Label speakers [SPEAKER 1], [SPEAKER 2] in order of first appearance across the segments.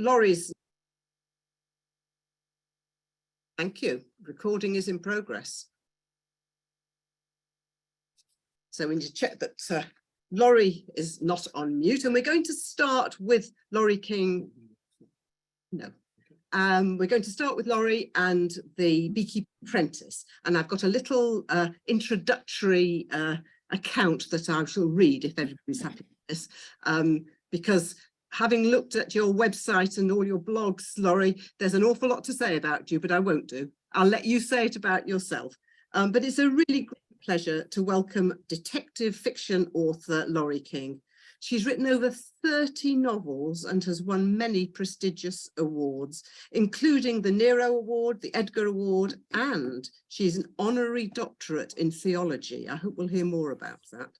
[SPEAKER 1] Laurie's. Thank you. Recording is in progress. So we need to check that Laurie is not on mute, and we're going to start with Laurie King. No. We're going to start with Laurie and the Beekeeper Apprentice, and I've got a little introductory account that I shall read if everybody's happy with this, because having looked at your website and all your blogs, Laurie, there's an awful lot to say about you, but I won't do. I'll let you say it about yourself. But it's a really great pleasure to welcome detective fiction author Laurie King. She's written over 30 novels and has won many prestigious awards, including the Nero Award, the Edgar Award, and she's an honorary doctorate in theology. I hope we'll hear more about that.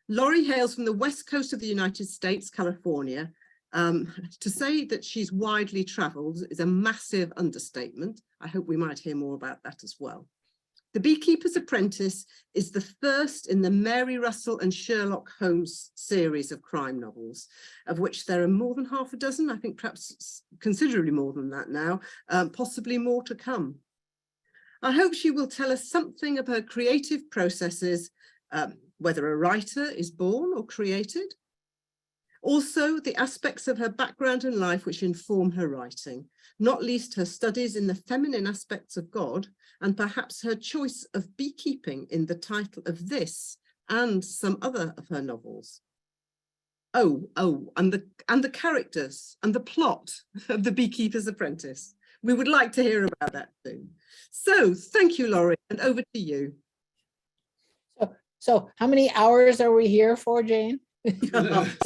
[SPEAKER 1] Laurie hails from the west coast of the United States, California. To say that she's widely travelled is a massive understatement. I hope we might hear more about that as well. The Beekeeper's Apprentice is the first in the Mary Russell and Sherlock Holmes series of crime novels, of which there are more than half a dozen, I think perhaps considerably more than that now, possibly more to come. I hope she will tell us something of her creative processes, whether a writer is born or created. Also, the aspects of her background and life which inform her writing, not least her studies in the feminine aspects of God, and perhaps her choice of beekeeping in the title of this and some other of her novels. And the characters and the plot of The Beekeeper's Apprentice. We would like to hear about that too. So thank you, Laurie, and over to you.
[SPEAKER 2] So how many hours are we here for, Jane?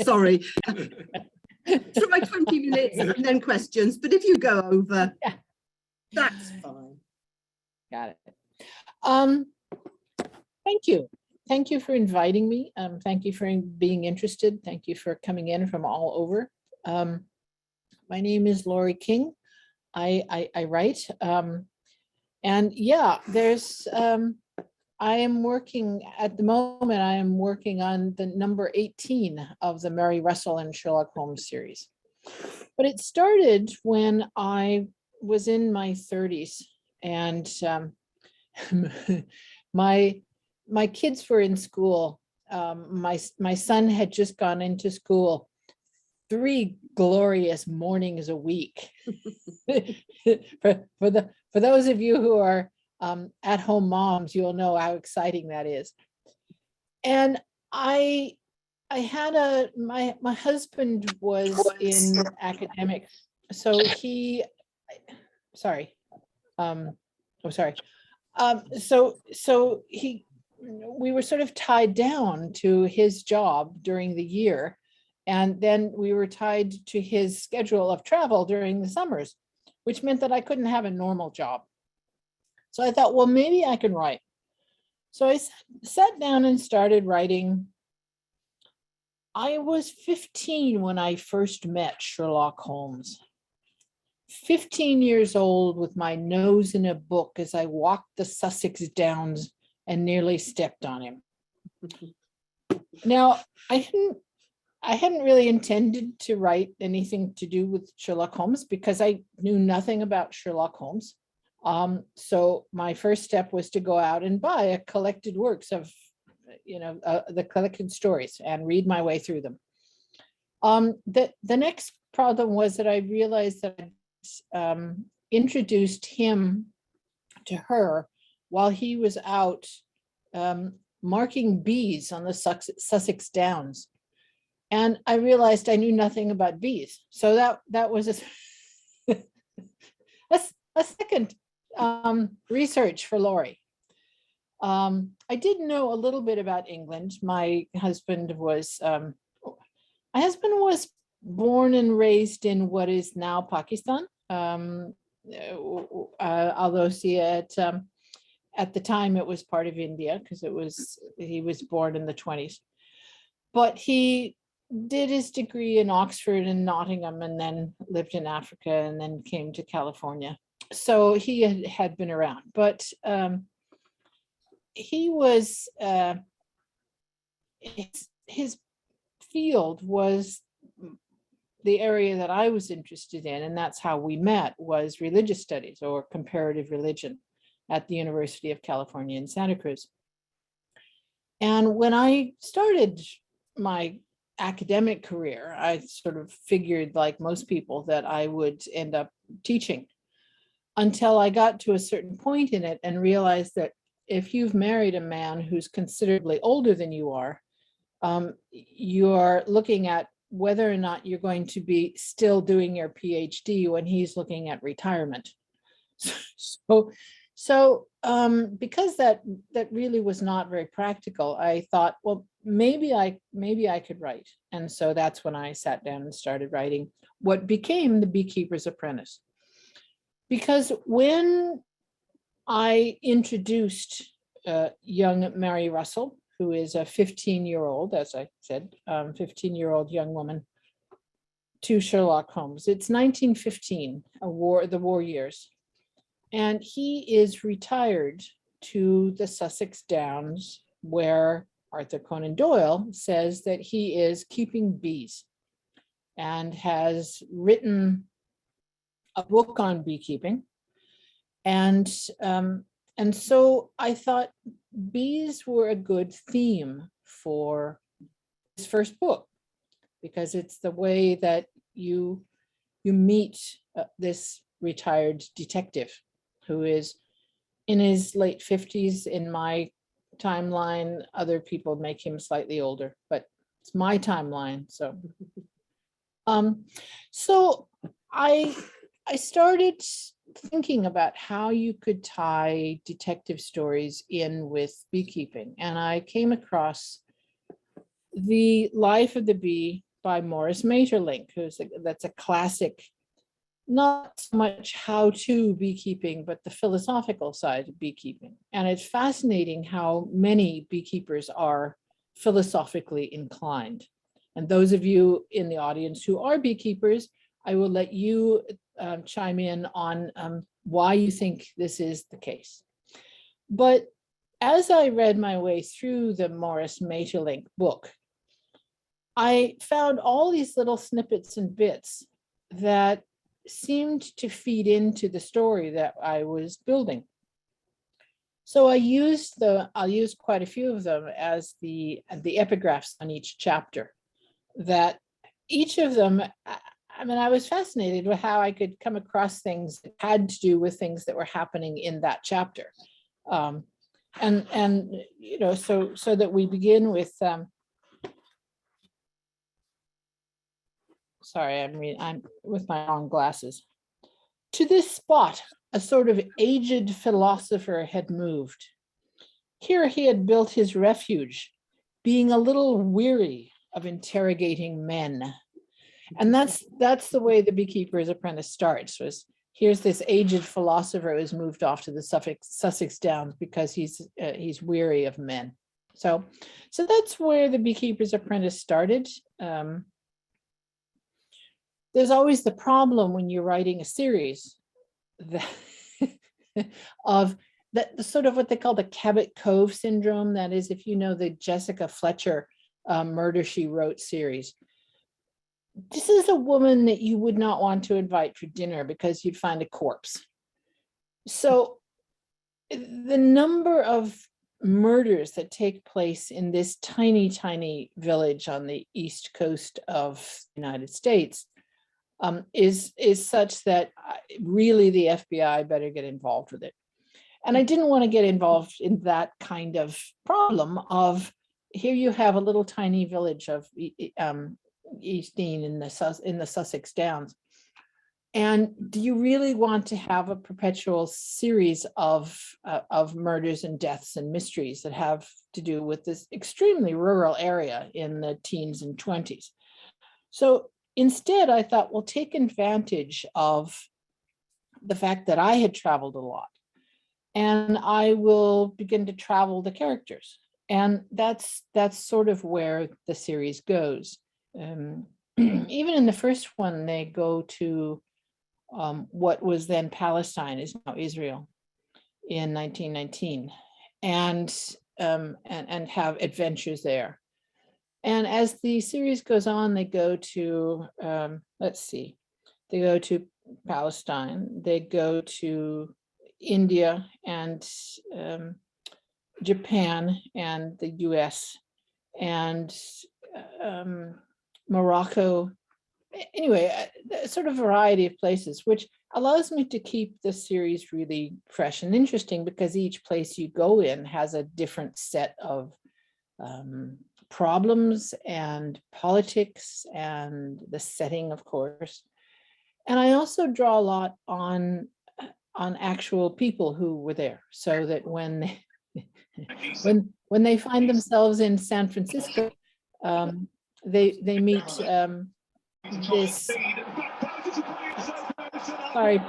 [SPEAKER 1] Sorry. Try 20 minutes and then questions, but if you go over, yeah, that's fine.
[SPEAKER 2] Got it. Thank you. Thank you for inviting me. Thank you for being interested. Thank you for coming in from all over. My name is Laurie King. I write. And yeah, there's I am working at the moment, I am working on the number 18 of the Mary Russell and Sherlock Holmes series. But it started when I was in my 30s, and my kids were in school. My son had just gone into school 3 glorious mornings a week. For those of you who are at-home moms, you'll know how exciting that is. And I had my husband was in academics, so he, sorry, so we were sort of tied down to his job during the year, and then we were tied to his schedule of travel during the summers, which meant that I couldn't have a normal job. So I thought, well, maybe I can write. So I sat down and started writing. I was 15 when I first met Sherlock Holmes. 15 years old with my nose in a book as I walked the Sussex Downs and nearly stepped on him. Now, I hadn't really intended to write anything to do with Sherlock Holmes because I knew nothing about Sherlock Holmes. So my first step was to go out and buy a collected works of, the collected stories and read my way through them. The next problem was that I realized that I introduced him to her while he was out marking bees on the Sussex Downs. And I realized I knew nothing about bees. So that was a second research for Laurie. I did know a little bit about England. My husband was born and raised in what is now Pakistan. Although at the time it was part of India because he was born in the 20s. But he did his degree in Oxford and Nottingham, and then lived in Africa, and then came to California. So he had been around, but he was his field was the area that I was interested in, and that's how we met, was religious studies or comparative religion at the University of California in Santa Cruz. And when I started my academic career, I sort of figured, like most people, that I would end up teaching, until I got to a certain point in it and realized that if you've married a man who's considerably older than you are looking at whether or not you're going to be still doing your PhD when he's looking at retirement. Because that really was not very practical, I thought, well, maybe I could write. And so that's when I sat down and started writing what became The Beekeeper's Apprentice. Because when I introduced young Mary Russell, who is a 15-year-old, as I said, 15-year-old young woman, to Sherlock Holmes. It's 1915, the war years. And he is retired to the Sussex Downs, where Arthur Conan Doyle says that he is keeping bees, and has written a book on beekeeping. And so I thought bees were a good theme for his first book, because it's the way that you meet this retired detective who is in his late 50s. In my timeline, other people make him slightly older, but it's my timeline. So I started thinking about how you could tie detective stories in with beekeeping, and I came across The Life of the Bee by Maurice Maeterlinck, that's a classic, not so much how-to beekeeping, but the philosophical side of beekeeping. And it's fascinating how many beekeepers are philosophically inclined. And those of you in the audience who are beekeepers, I will let you chime in on why you think this is the case. But as I read my way through the Maurice Maeterlinck book, I found all these little snippets and bits that seemed to feed into the story that I was building. So I'll use quite a few of them as the epigraphs on each chapter. That each of them, I mean, I was fascinated with how I could come across things that had to do with things that were happening in that chapter. And you know, so that we begin with sorry, I'm with my wrong glasses. To this spot, a sort of aged philosopher had moved. Here he had built his refuge, being a little weary of interrogating men. And that's the way The Beekeeper's Apprentice starts, was here's this aged philosopher who's moved off to the Sussex Downs because he's weary of men. So that's where The Beekeeper's Apprentice started. There's always the problem when you're writing a series of that sort of what they call the Cabot Cove syndrome. That is, if you know the Jessica Fletcher Murder, She Wrote series. This is a woman that you would not want to invite for dinner because you'd find a corpse. So the number of murders that take place in this tiny, tiny village on the east coast of the United States is such that really the FBI better get involved with it. And I didn't want to get involved in that kind of problem of, here you have a little tiny village of East Dean in the Sussex Downs. And do you really want to have a perpetual series of murders and deaths and mysteries that have to do with this extremely rural area in the teens and 20s? So instead, I thought, well, take advantage of the fact that I had traveled a lot, and I will begin to travel the characters. And that's sort of where the series goes. Even in the first one, they go to what was then Palestine, is now Israel, in 1919, and have adventures there. And as the series goes on, they go to, let's see, they go to Palestine, they go to India and Japan and the US and Morocco. Anyway, sort of variety of places, which allows me to keep the series really fresh and interesting, because each place you go in has a different set of problems and politics and the setting, of course. And I also draw a lot on actual people who were there, so that when when they find themselves in San Francisco, they meet this. Sorry,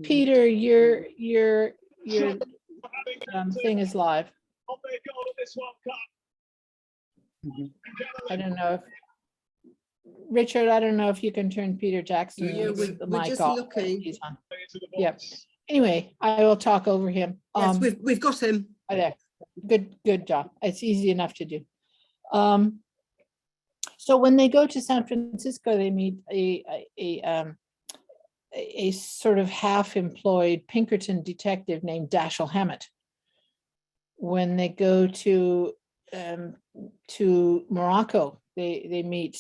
[SPEAKER 2] Peter, your thing is live. I don't know if Richard, I don't know if you can turn Peter Jackson.
[SPEAKER 1] Yeah,
[SPEAKER 2] the
[SPEAKER 1] we're
[SPEAKER 2] mic
[SPEAKER 1] just
[SPEAKER 2] off.
[SPEAKER 1] looking.
[SPEAKER 2] He's on. Yep. Anyway, I will talk over him.
[SPEAKER 1] Yes, we've got him.
[SPEAKER 2] There. Good job. It's easy enough to do. So when they go to San Francisco, they meet a sort of half-employed Pinkerton detective named Dashiell Hammett. When they go to Morocco, they meet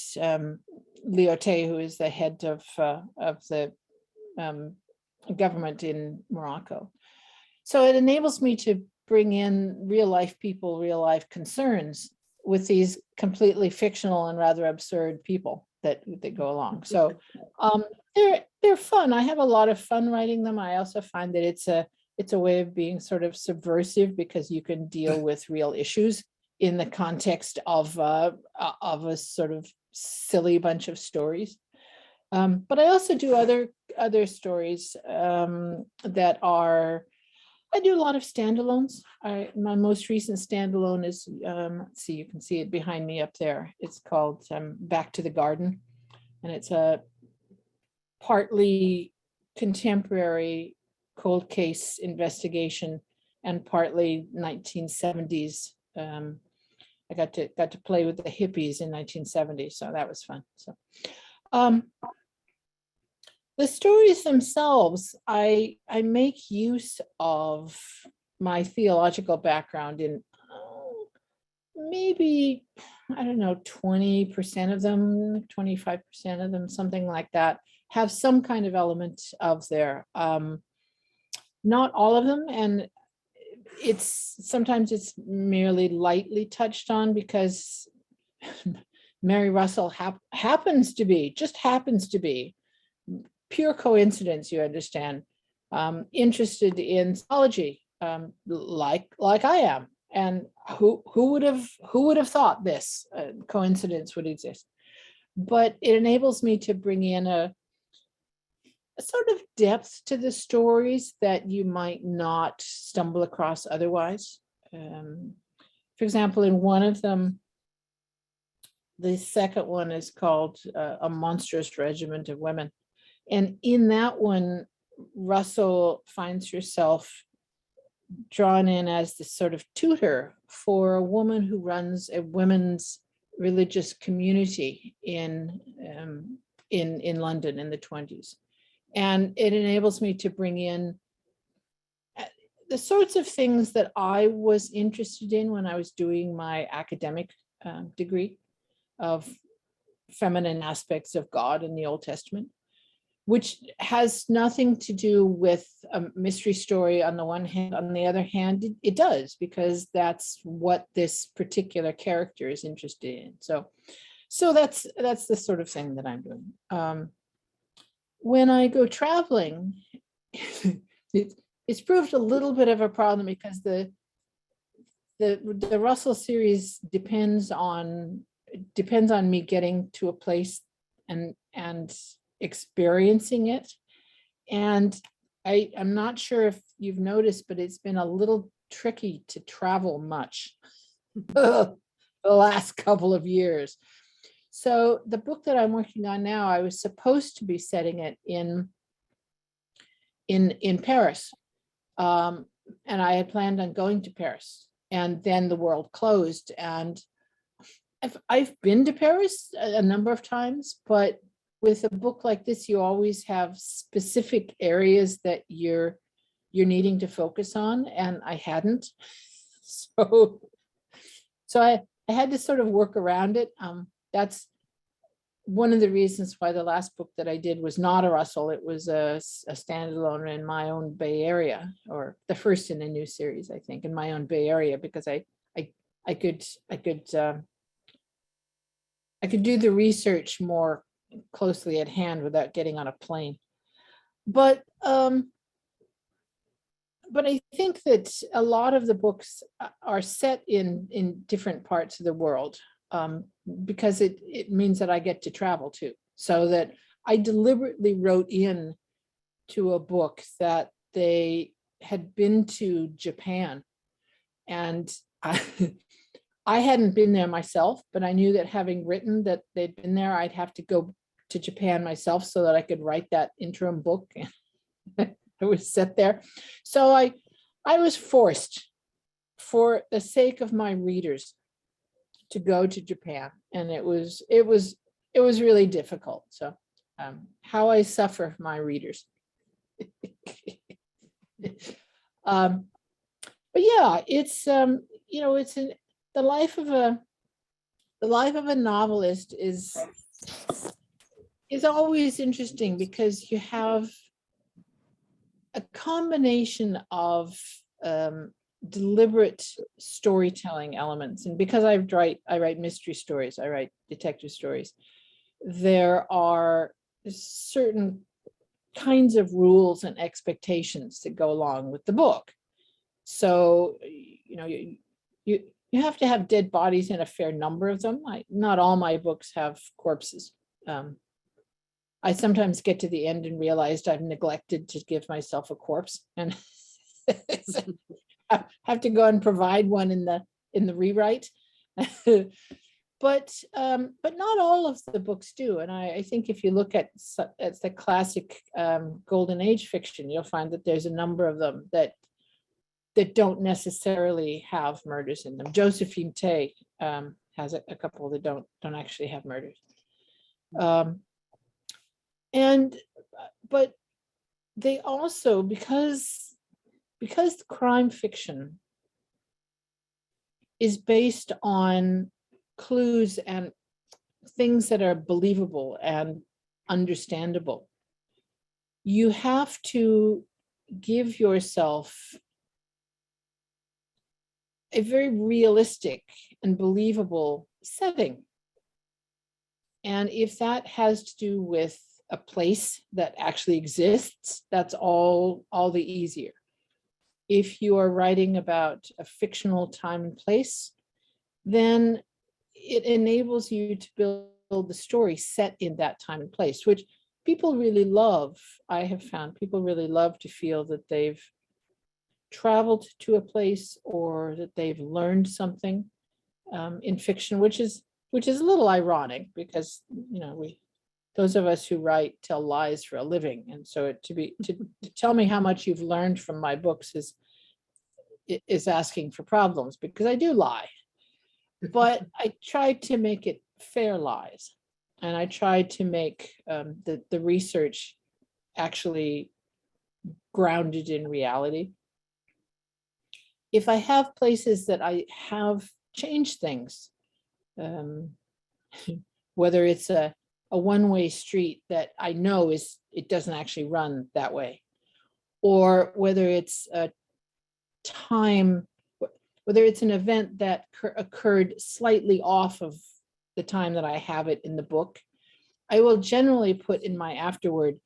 [SPEAKER 2] Lioté, who is the head of the government in Morocco. So it enables me to bring in real life people, real life concerns with these completely fictional and rather absurd people that go along. So they're fun. I have a lot of fun writing them. I also find that it's a way of being sort of subversive, because you can deal with real issues in the context of a sort of silly bunch of stories. But I also do other stories that are, I do a lot of standalones. My most recent standalone is, let's see, you can see it behind me up there. It's called Back to the Garden. And it's a partly contemporary cold case investigation and partly 1970s. I got to play with the hippies in 1970, so that was fun. So the stories themselves, I make use of my theological background in maybe, I don't know, 20% of them, 25% of them, something like that, have some kind of element of there. Not all of them, and sometimes it's merely lightly touched on, because Mary Russell happens to be, pure coincidence, you understand, interested in theology, like I am. And who would have thought this coincidence would exist? But it enables me to bring in a sort of depth to the stories that you might not stumble across otherwise. For example, in one of them, the second one is called A Monstrous Regiment of Women. And in that one, Russell finds herself drawn in as the sort of tutor for a woman who runs a women's religious community in London in the 1920s. And it enables me to bring in the sorts of things that I was interested in when I was doing my academic degree of feminine aspects of God in the Old Testament, which has nothing to do with a mystery story on the one hand. On the other hand, it does, because that's what this particular character is interested in. So that's the sort of thing that I'm doing. When I go traveling, it's proved a little bit of a problem, because the Russell series depends on me getting to a place and experiencing it. And I'm not sure if you've noticed, but it's been a little tricky to travel much the last couple of years. So the book that I'm working on now, I was supposed to be setting it in Paris. And I had planned on going to Paris. and then the world closed. And I've been to Paris a number of times, but with a book like this, you always have specific areas that you're needing to focus on, and I hadn't. So I had to sort of work around it. That's one of the reasons why the last book that I did was not a Russell. It was a standalone in my own Bay Area, or the first in a new series, I think, in my own Bay Area, because I could do the research more closely at hand without getting on a plane. But I think that a lot of the books are set in different parts of the world, because it means that I get to travel too. So that I deliberately wrote in to a book that they had been to Japan, and I hadn't been there myself, but I knew that having written that they'd been there, I'd have to go to Japan myself so that I could write that interim book. It was set there. So I was forced, for the sake of my readers, to go to Japan, and it was really difficult. So how I suffer my readers. But yeah, it's it's the life of a novelist is always interesting, because you have a combination of deliberate storytelling elements. And because I write mystery stories, I write detective stories, there are certain kinds of rules and expectations that go along with the book. So, you have to have dead bodies in a fair number of them. Not all my books have corpses. I sometimes get to the end and realized I've neglected to give myself a corpse, and I have to go and provide one in the rewrite. But not all of the books do. And I think if you look at the classic Golden Age fiction, you'll find that there's a number of them that don't necessarily have murders in them. Josephine Tay has a couple that don't actually have murders. But they also, because the crime fiction is based on clues and things that are believable and understandable, you have to give yourself a very realistic and believable setting. And if that has to do with a place that actually exists, that's all the easier. If you are writing about a fictional time and place, then it enables you to build the story set in that time and place, which people really love. I have found people really love to feel that they've traveled to a place, or that they've learned something in fiction, which is a little ironic, because those of us who write tell lies for a living, and so to tell me how much you've learned from my books is asking for problems, because I do lie, but I try to make it fair lies, and I try to make the research actually grounded in reality. If I have places that I have changed things, whether it's a one-way street that I know it doesn't actually run that way, or whether it's a time, whether it's an event that occurred slightly off of the time that I have it in the book, I will generally put in my afterword,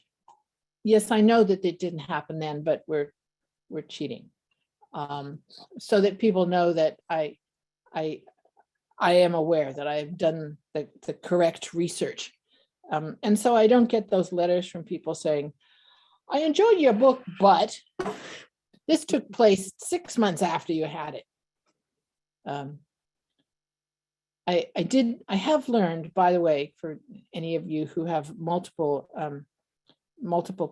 [SPEAKER 2] yes, I know that it didn't happen then, but we're cheating. So that people know that I am aware that I've done the correct research. And so I don't get those letters from people saying, I enjoyed your book, but this took place 6 months after you had it. I have learned, by the way, for any of you who have multiple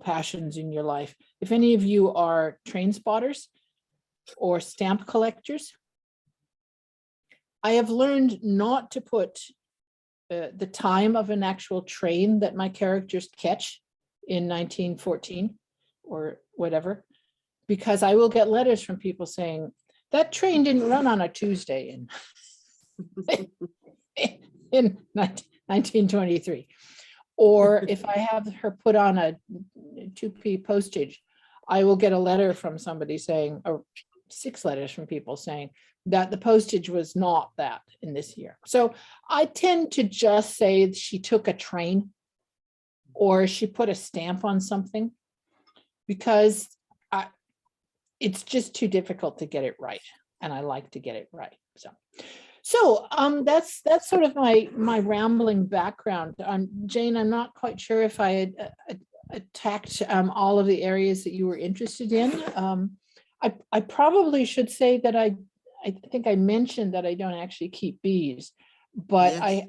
[SPEAKER 2] passions in your life, if any of you are train spotters or stamp collectors, I have learned not to put the time of an actual train that my characters catch in 1914 or whatever, because I will get letters from people saying that train didn't run on a Tuesday in 1923. Or if I have her put on a 2p postage, I will get a letter from somebody saying, or 6 letters from people saying that the postage was not that in this year. So I tend to just say she took a train or she put a stamp on something, because it's just too difficult to get it right. And I like to get it right. So that's sort of my rambling background. Jane, I'm not quite sure if I had attacked all of the areas that you were interested in. I probably should say that I think I mentioned that I don't actually keep bees, but
[SPEAKER 1] Yes.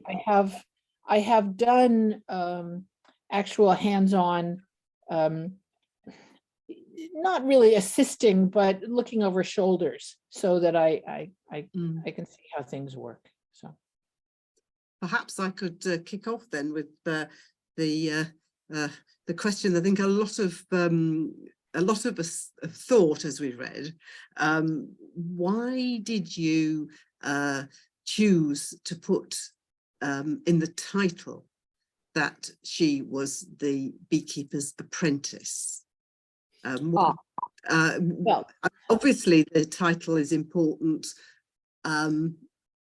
[SPEAKER 2] I have done actual hands-on, not really assisting, but looking over shoulders so that I can see how things work. So
[SPEAKER 1] perhaps I could kick off then with the question I think a lot of us have thought as we read. Why did you choose to put in the title that she was the beekeeper's apprentice?
[SPEAKER 2] well,
[SPEAKER 1] Obviously the title is important, and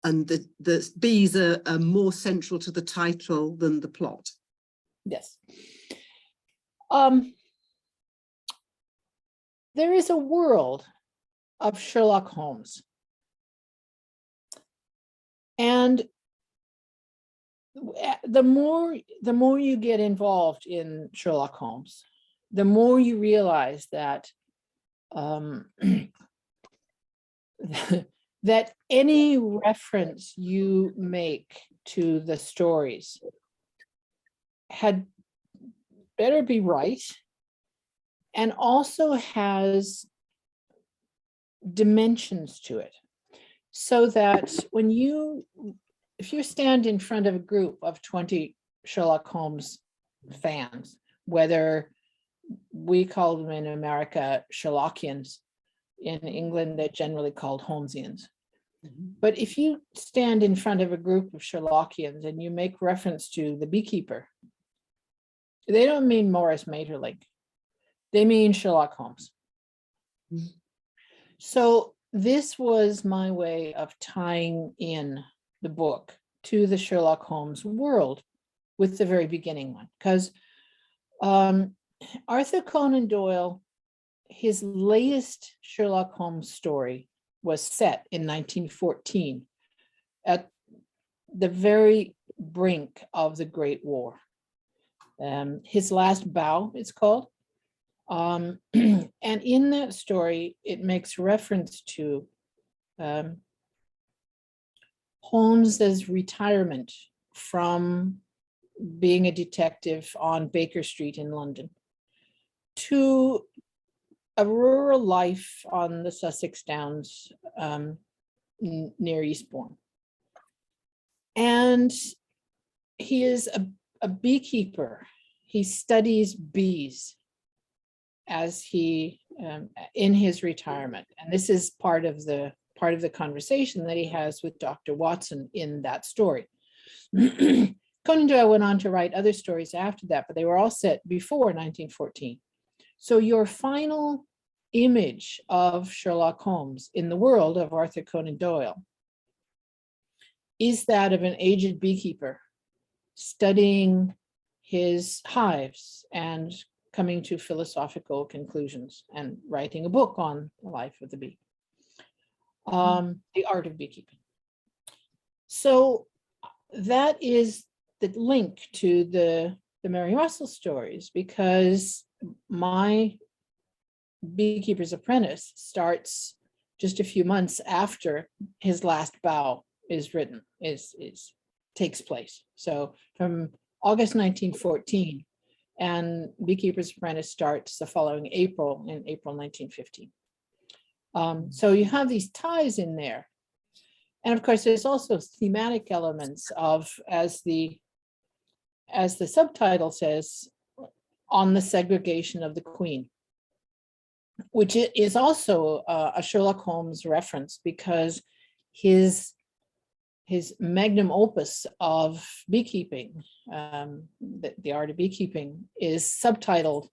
[SPEAKER 1] the bees are more central to the title than the plot.
[SPEAKER 2] yes. There is a world of Sherlock Holmes, and the more you get involved in Sherlock Holmes, the more you realize that that any reference you make to the stories had better be right, and also has dimensions to it, so that if you stand in front of a group of 20 Sherlock Holmes fans, whether we call them in America Sherlockians, in England they're generally called Holmesians. But if you stand in front of a group of Sherlockians and you make reference to the beekeeper, they don't mean Morris Maeterlinck. They mean Sherlock Holmes. So this was my way of tying in the book to the Sherlock Holmes world with the very beginning one, because Arthur Conan Doyle, his latest Sherlock Holmes story was set in 1914 at the very brink of the Great War. His Last Bow, it's called. And in that story, it makes reference to Holmes's retirement from being a detective on Baker Street in London to a rural life on the Sussex Downs near Eastbourne. And he is a beekeeper. He studies bees as he in his retirement, and this is part of the conversation that he has with Dr. Watson in that story. Conan Doyle went on to write other stories after that, but they were all set before 1914. So your final image of Sherlock Holmes in the world of Arthur Conan Doyle is that of an aged beekeeper studying his hives and coming to philosophical conclusions and writing a book on the life of the bee, the art of beekeeping. So that is the link to the Mary Russell stories, because my Beekeeper's Apprentice starts just a few months after his last bow is written, takes place. So from August 1914, and Beekeeper's Apprentice starts the following April, in April 1915. So you have these ties in there. And of course, there's also thematic elements of, as the subtitle says, on the segregation of the Queen, which is also a Sherlock Holmes reference, because his magnum opus of beekeeping, the art of beekeeping, is subtitled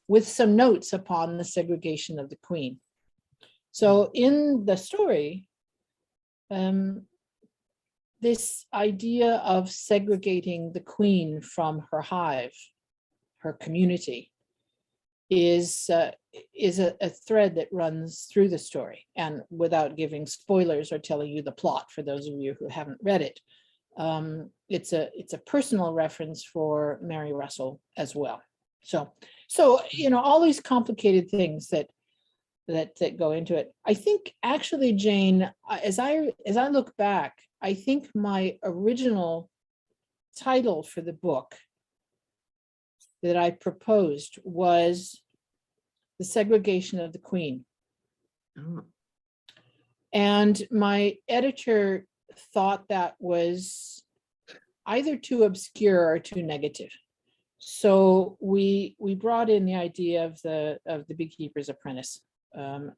[SPEAKER 2] with some notes upon the segregation of the Queen. So in the story, this idea of segregating the Queen from her hive, her community, is a thread that runs through the story. And without giving spoilers or telling you the plot for those of you who haven't read it, it's a personal reference for Mary Russell as well. So all these complicated things that go into it. I think actually, Jane, as I look back, I think my original title for the book that I proposed was The Segregation of the Queen.
[SPEAKER 1] Oh.
[SPEAKER 2] And my editor thought that was either too obscure or too negative. So we brought in the idea of the Beekeeper's Apprentice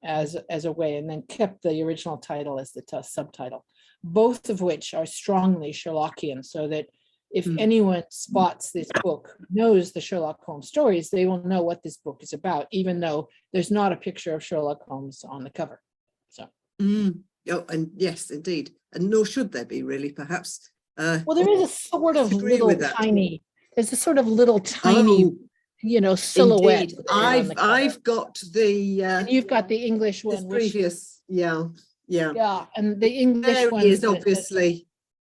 [SPEAKER 2] as a way, and then kept the original title as the subtitle, both of which are strongly Sherlockian, so that if anyone spots this book, knows the Sherlock Holmes stories, they will know what this book is about, even though there's not a picture of Sherlock Holmes on the cover. So.
[SPEAKER 1] Oh, and yes, indeed. And nor should there be, really, perhaps.
[SPEAKER 2] Well, there is a sort of tiny, there's a sort of little tiny, silhouette.
[SPEAKER 1] Indeed. I've got the
[SPEAKER 2] and you've got the English one,
[SPEAKER 1] previous, yeah,
[SPEAKER 2] and the English one
[SPEAKER 1] is obviously.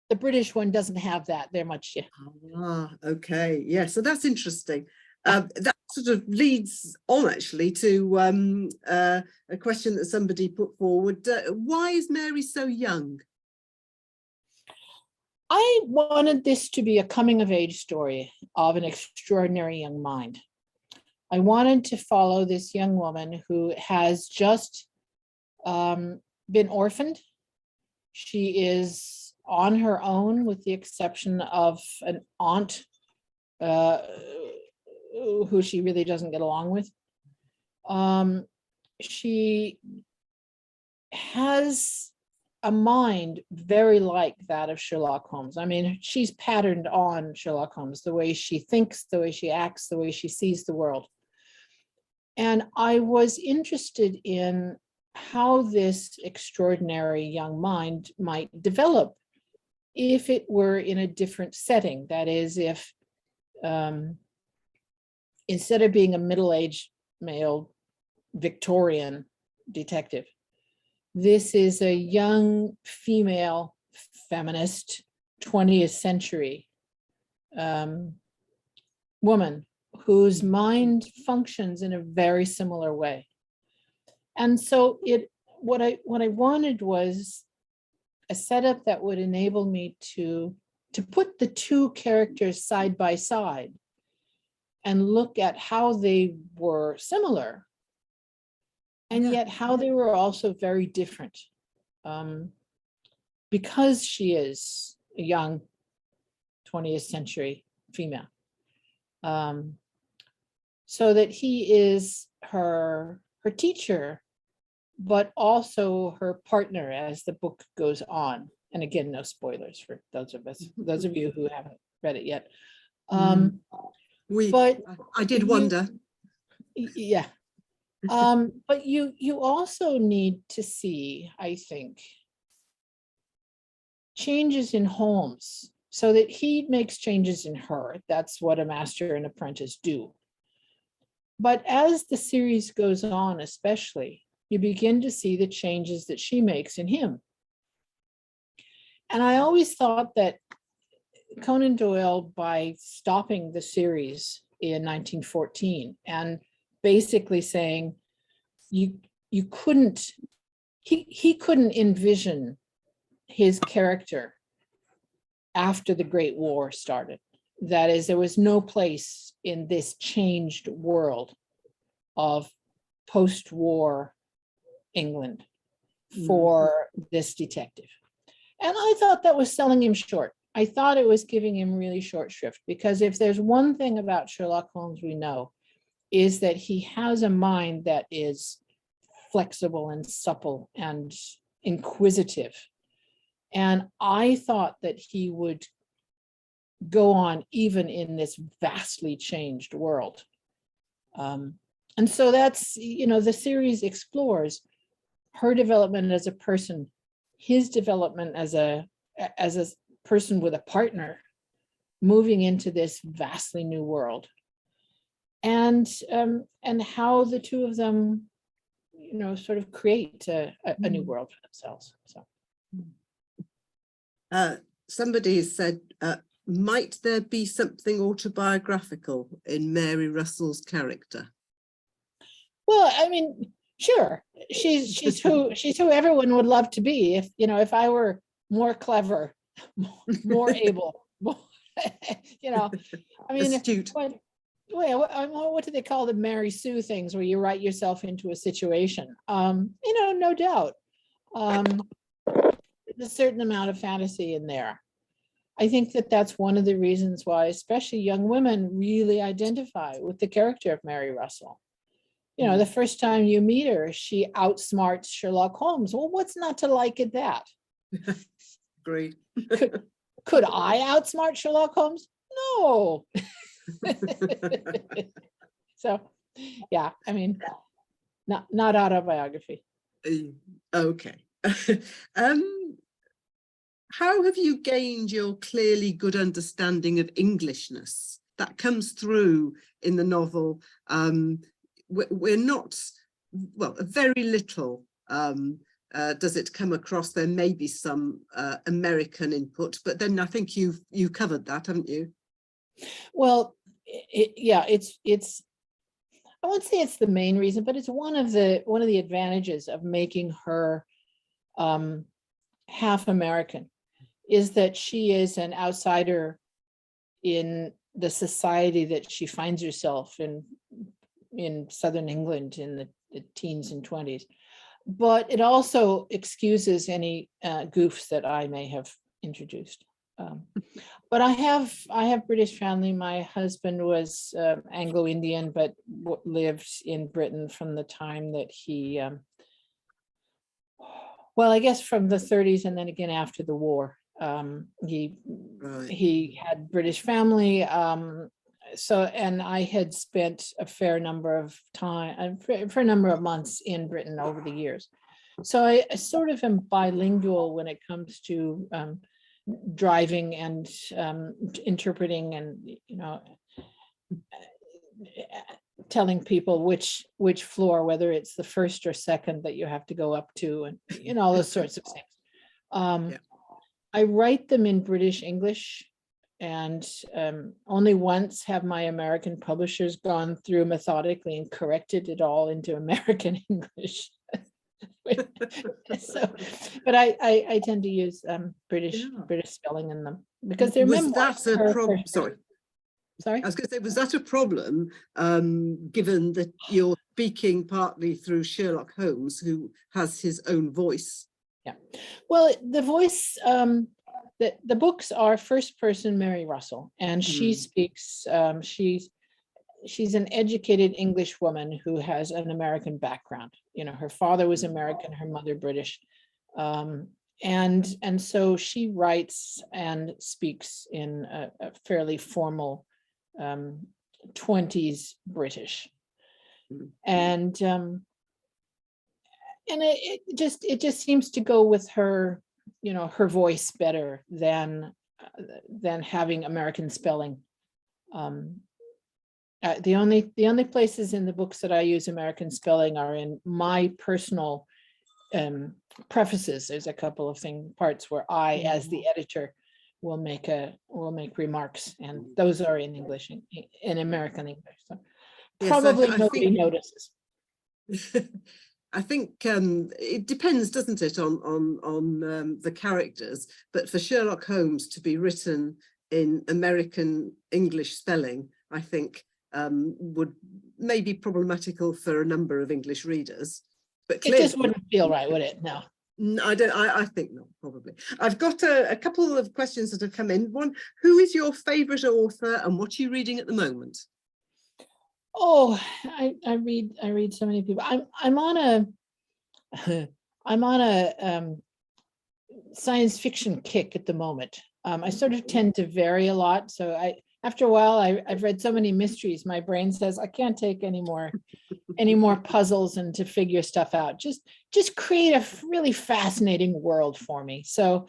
[SPEAKER 2] The British one doesn't have that. They're much.
[SPEAKER 1] Okay, yeah. So that's interesting. That sort of leads on actually to a question that somebody put forward. Why is Mary so young?
[SPEAKER 2] I wanted this to be a coming of age story of an extraordinary young mind. I wanted to follow this young woman who has just been orphaned. She is on her own, with the exception of an aunt who she really doesn't get along with. She has a mind very like that of Sherlock Holmes. I mean, she's patterned on Sherlock Holmes, the way she thinks, the way she acts, the way she sees the world. And I was interested in how this extraordinary young mind might develop if it were in a different setting. That is, if instead of being a middle-aged male Victorian detective, this is a young female feminist 20th century woman whose mind functions in a very similar way. And so what I wanted was a setup that would enable me to put the two characters side by side and look at how they were similar, and yet how they were also very different, because she is a young 20th century female. So that he is her teacher, but also her partner as the book goes on. And again, no spoilers for those of you who haven't read it yet. But
[SPEAKER 1] I did wonder.
[SPEAKER 2] Yeah. But you also need to see, I think, changes in Holmes, so that he makes changes in her. That's what a master and apprentice do. But as the series goes on, especially, you begin to see the changes that she makes in him. And I always thought that Conan Doyle, by stopping the series in 1914 and basically saying he couldn't envision his character after the Great War started. That is, there was no place in this changed world of post-war England for this detective. And I thought that was selling him short. I thought it was giving him really short shrift, because if there's one thing about Sherlock Holmes we know, is that he has a mind that is flexible and supple and inquisitive. And I thought that he would go on even in this vastly changed world. And so that's, the series explores her development as a person, his development as a person with a partner, moving into this vastly new world, and how the two of them, sort of create a new world for themselves. So,
[SPEAKER 1] somebody has said, might there be something autobiographical in Mary Russell's character?
[SPEAKER 2] well, I mean, sure, she's who everyone would love to be. If I were more clever, more able, I mean,
[SPEAKER 1] Astute.
[SPEAKER 2] what do they call the Mary Sue things, where you write yourself into a situation? No doubt. There's a certain amount of fantasy in there. I think that that's one of the reasons why, especially young women, really identify with the character of Mary Russell. The first time you meet her, she outsmarts Sherlock Holmes. Well, what's not to like at that?
[SPEAKER 1] Great.
[SPEAKER 2] Could I outsmart Sherlock Holmes? No. So, yeah, I mean, not autobiography.
[SPEAKER 1] Okay. How have you gained your clearly good understanding of Englishness? That comes through in the novel. We're not, well, very little does it come across. There may be some American input, but then I think you covered that, haven't you?
[SPEAKER 2] Well, it's I won't say it's the main reason, but it's one of the advantages of making her half American, is that she is an outsider in the society that she finds herself in Southern England in the teens and 20s. But it also excuses any goofs that I may have introduced. But I have British family. My husband was Anglo-Indian, but lived in Britain from the time that he, well, I guess from the 30s, and then again after the war. He had British family. And I had spent a fair number of months in Britain over the years. So I sort of am bilingual when it comes to driving and interpreting, and telling people which floor, whether it's the first or second that you have to go up to, and all those sorts of things. I write them in British English, and only once have my American publishers gone through methodically and corrected it all into American English. But I tend to use British spelling in them, because they're memoirs.
[SPEAKER 1] That's a problem. Sorry,
[SPEAKER 2] I
[SPEAKER 1] was going to say, was that a problem, given that you're speaking partly through Sherlock Holmes, who has his own voice?
[SPEAKER 2] Yeah, well, the voice, the books are first person Mary Russell, and she speaks, she's an educated English woman who has an American background. Her father was American, her mother British. And so she writes and speaks in a fairly formal 20s British. And it just seems to go with her, her voice better than having American spelling. The only places in the books that I use American spelling are in my personal prefaces. There's a couple of parts where I, as the editor, will make remarks, and those are in English, in American English. So probably nobody notices.
[SPEAKER 1] I think it depends, doesn't it, on the characters? But for Sherlock Holmes to be written in American English spelling, I think would maybe problematical for a number of English readers. But clearly,
[SPEAKER 2] it just wouldn't feel right, would it? No.
[SPEAKER 1] I don't. I think not. Probably. I've got a couple of questions that have come in. One: who is your favourite author, and what are you reading at the moment?
[SPEAKER 2] Oh, I read so many people. I'm on a I'm on a science fiction kick at the moment. I sort of tend to vary a lot. So after a while, I've read so many mysteries. My brain says I can't take any more puzzles and to figure stuff out. Just create a really fascinating world for me. So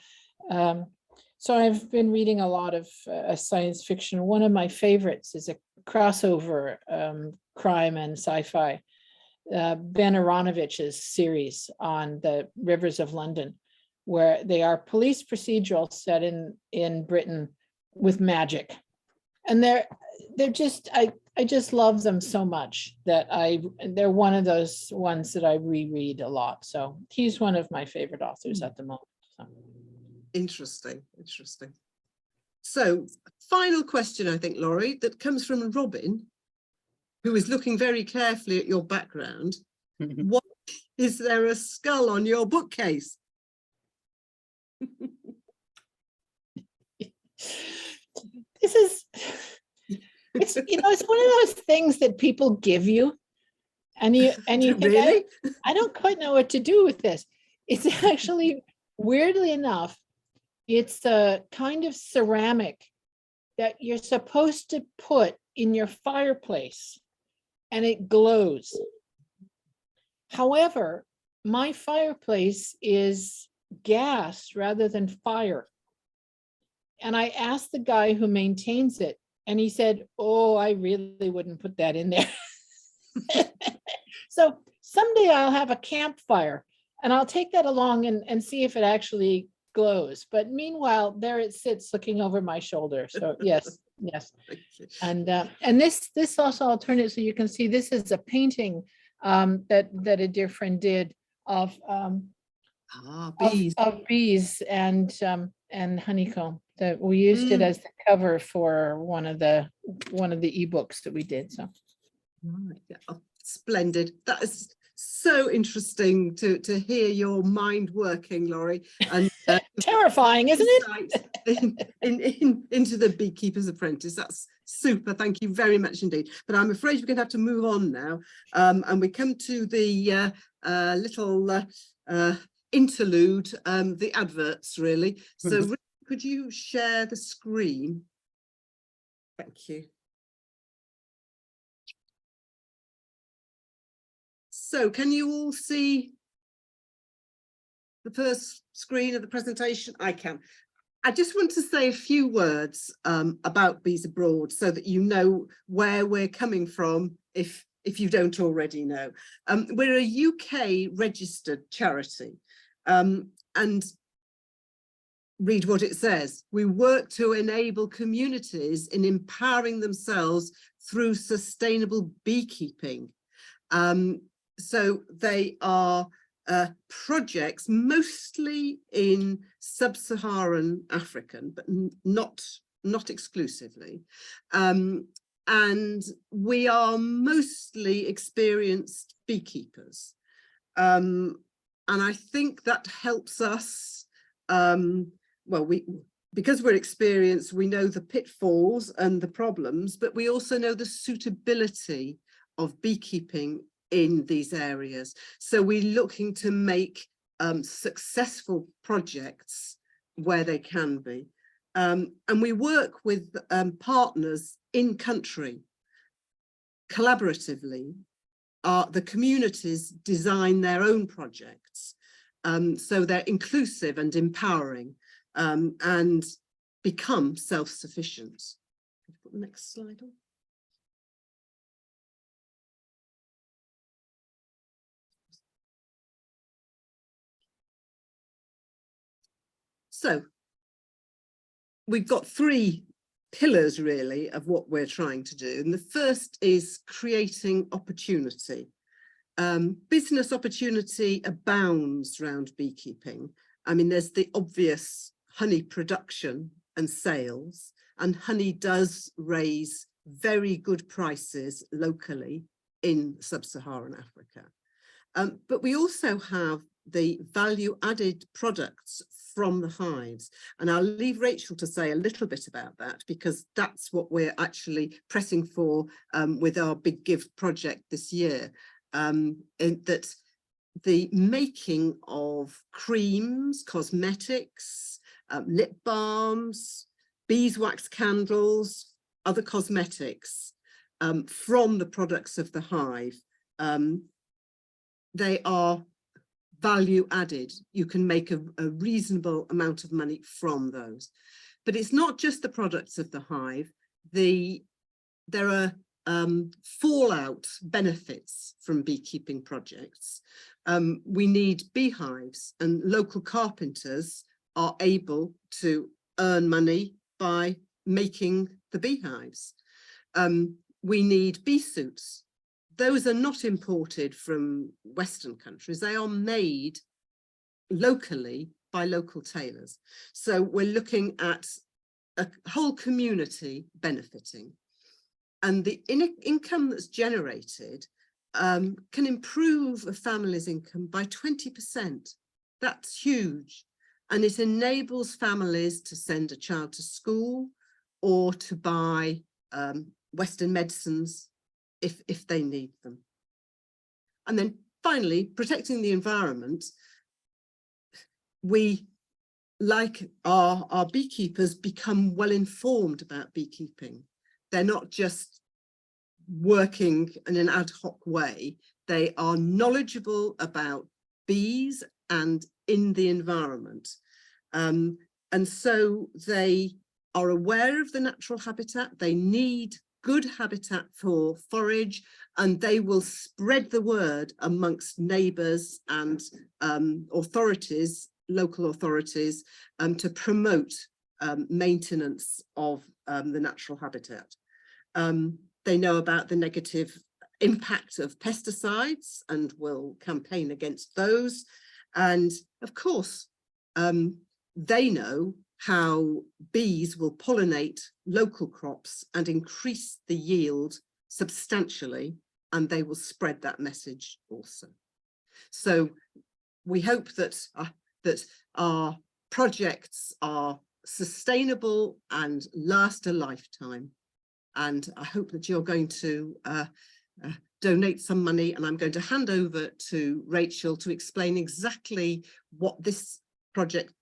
[SPEAKER 2] I've been reading a lot of science fiction. One of my favorites is a crossover crime and sci-fi, Ben Aronovich's series on the rivers of London, where they are police procedurals set in Britain with magic. And they're just, I just love them so much that they're one of those ones that I reread a lot. So he's one of my favorite authors at the moment. So.
[SPEAKER 1] Interesting. So final question, I think, Laurie, that comes from Robin, who is looking very carefully at your background. What is there a skull on your bookcase?
[SPEAKER 2] It's one of those things that people give you and you think,
[SPEAKER 1] Really?
[SPEAKER 2] I don't quite know what to do with this. It's actually, weirdly enough, it's a kind of ceramic that you're supposed to put in your fireplace and it glows. However, my fireplace is gas rather than fire. And I asked the guy who maintains it, and he said, oh, I really wouldn't put that in there. So someday I'll have a campfire and I'll take that along and see if it actually glows. But meanwhile, there it sits looking over my shoulder. So yes. And this also, I'll turn it so you can see, this is a painting that a dear friend did of
[SPEAKER 1] bees.
[SPEAKER 2] Of bees and honeycomb. That we used it as the cover for one of the ebooks that we did. So
[SPEAKER 1] right. Yeah. Oh, splendid. That is so interesting to hear your mind working, Laurie, and
[SPEAKER 2] terrifying, isn't it?
[SPEAKER 1] into the beekeeper's apprentice. That's super. Thank you very much indeed. But I'm afraid we're going to have to move on now, and we come to the little interlude, the adverts, really. So could you share the screen? Thank you. So can you all see the first screen of the presentation? I can. I just want to say a few words about Bees Abroad so that you know where we're coming from if you don't already know. We're a UK registered charity, and read what it says. We work to enable communities in empowering themselves through sustainable beekeeping. So they are projects mostly in sub-Saharan African, but not exclusively. And we are mostly experienced beekeepers. And I think that helps us. Well, because we're experienced, we know the pitfalls and the problems, but we also know the suitability of beekeeping in these areas. So we're looking to make successful projects where they can be. And we work with partners in country collaboratively. The communities design their own projects. So they're inclusive and empowering and become self-sufficient. Put the next slide on. So we've got three pillars really of what we're trying to do. And the first is creating opportunity. Business opportunity abounds around beekeeping. I mean, there's the obvious honey production and sales, and honey does raise very good prices locally in sub-Saharan Africa. But we also have the value added products from the hives. And I'll leave Rachel to say a little bit about that, because that's what we're actually pressing for with our Big Give project this year. That the making of creams, cosmetics, lip balms, beeswax candles, other cosmetics from the products of the hive, they are value added. You can make a reasonable amount of money from those. But it's not just the products of the hive. There are fallout benefits from beekeeping projects. We need beehives, and local carpenters are able to earn money by making the beehives. We need bee suits. Those are not imported from Western countries. They are made locally by local tailors. So we're looking at a whole community benefiting. And the income that's generated can improve a family's income by 20%. That's huge. And it enables families to send a child to school or to buy Western medicines if they need them. And then finally, protecting the environment. We, like our beekeepers, become well informed about beekeeping. They're not just working in an ad hoc way. They are knowledgeable about bees and in the environment. And so they are aware of the natural habitat. They need good habitat for forage, and they will spread the word amongst neighbours and authorities, local authorities, to promote maintenance of the natural habitat. They know about the negative impact of pesticides and will campaign against those. And of course, they know how bees will pollinate local crops and increase the yield substantially, and they will spread that message also. So we hope that our projects are sustainable and last a lifetime. And I hope that you're going to donate some money, and I'm going to hand over to Rachel to explain exactly what this project,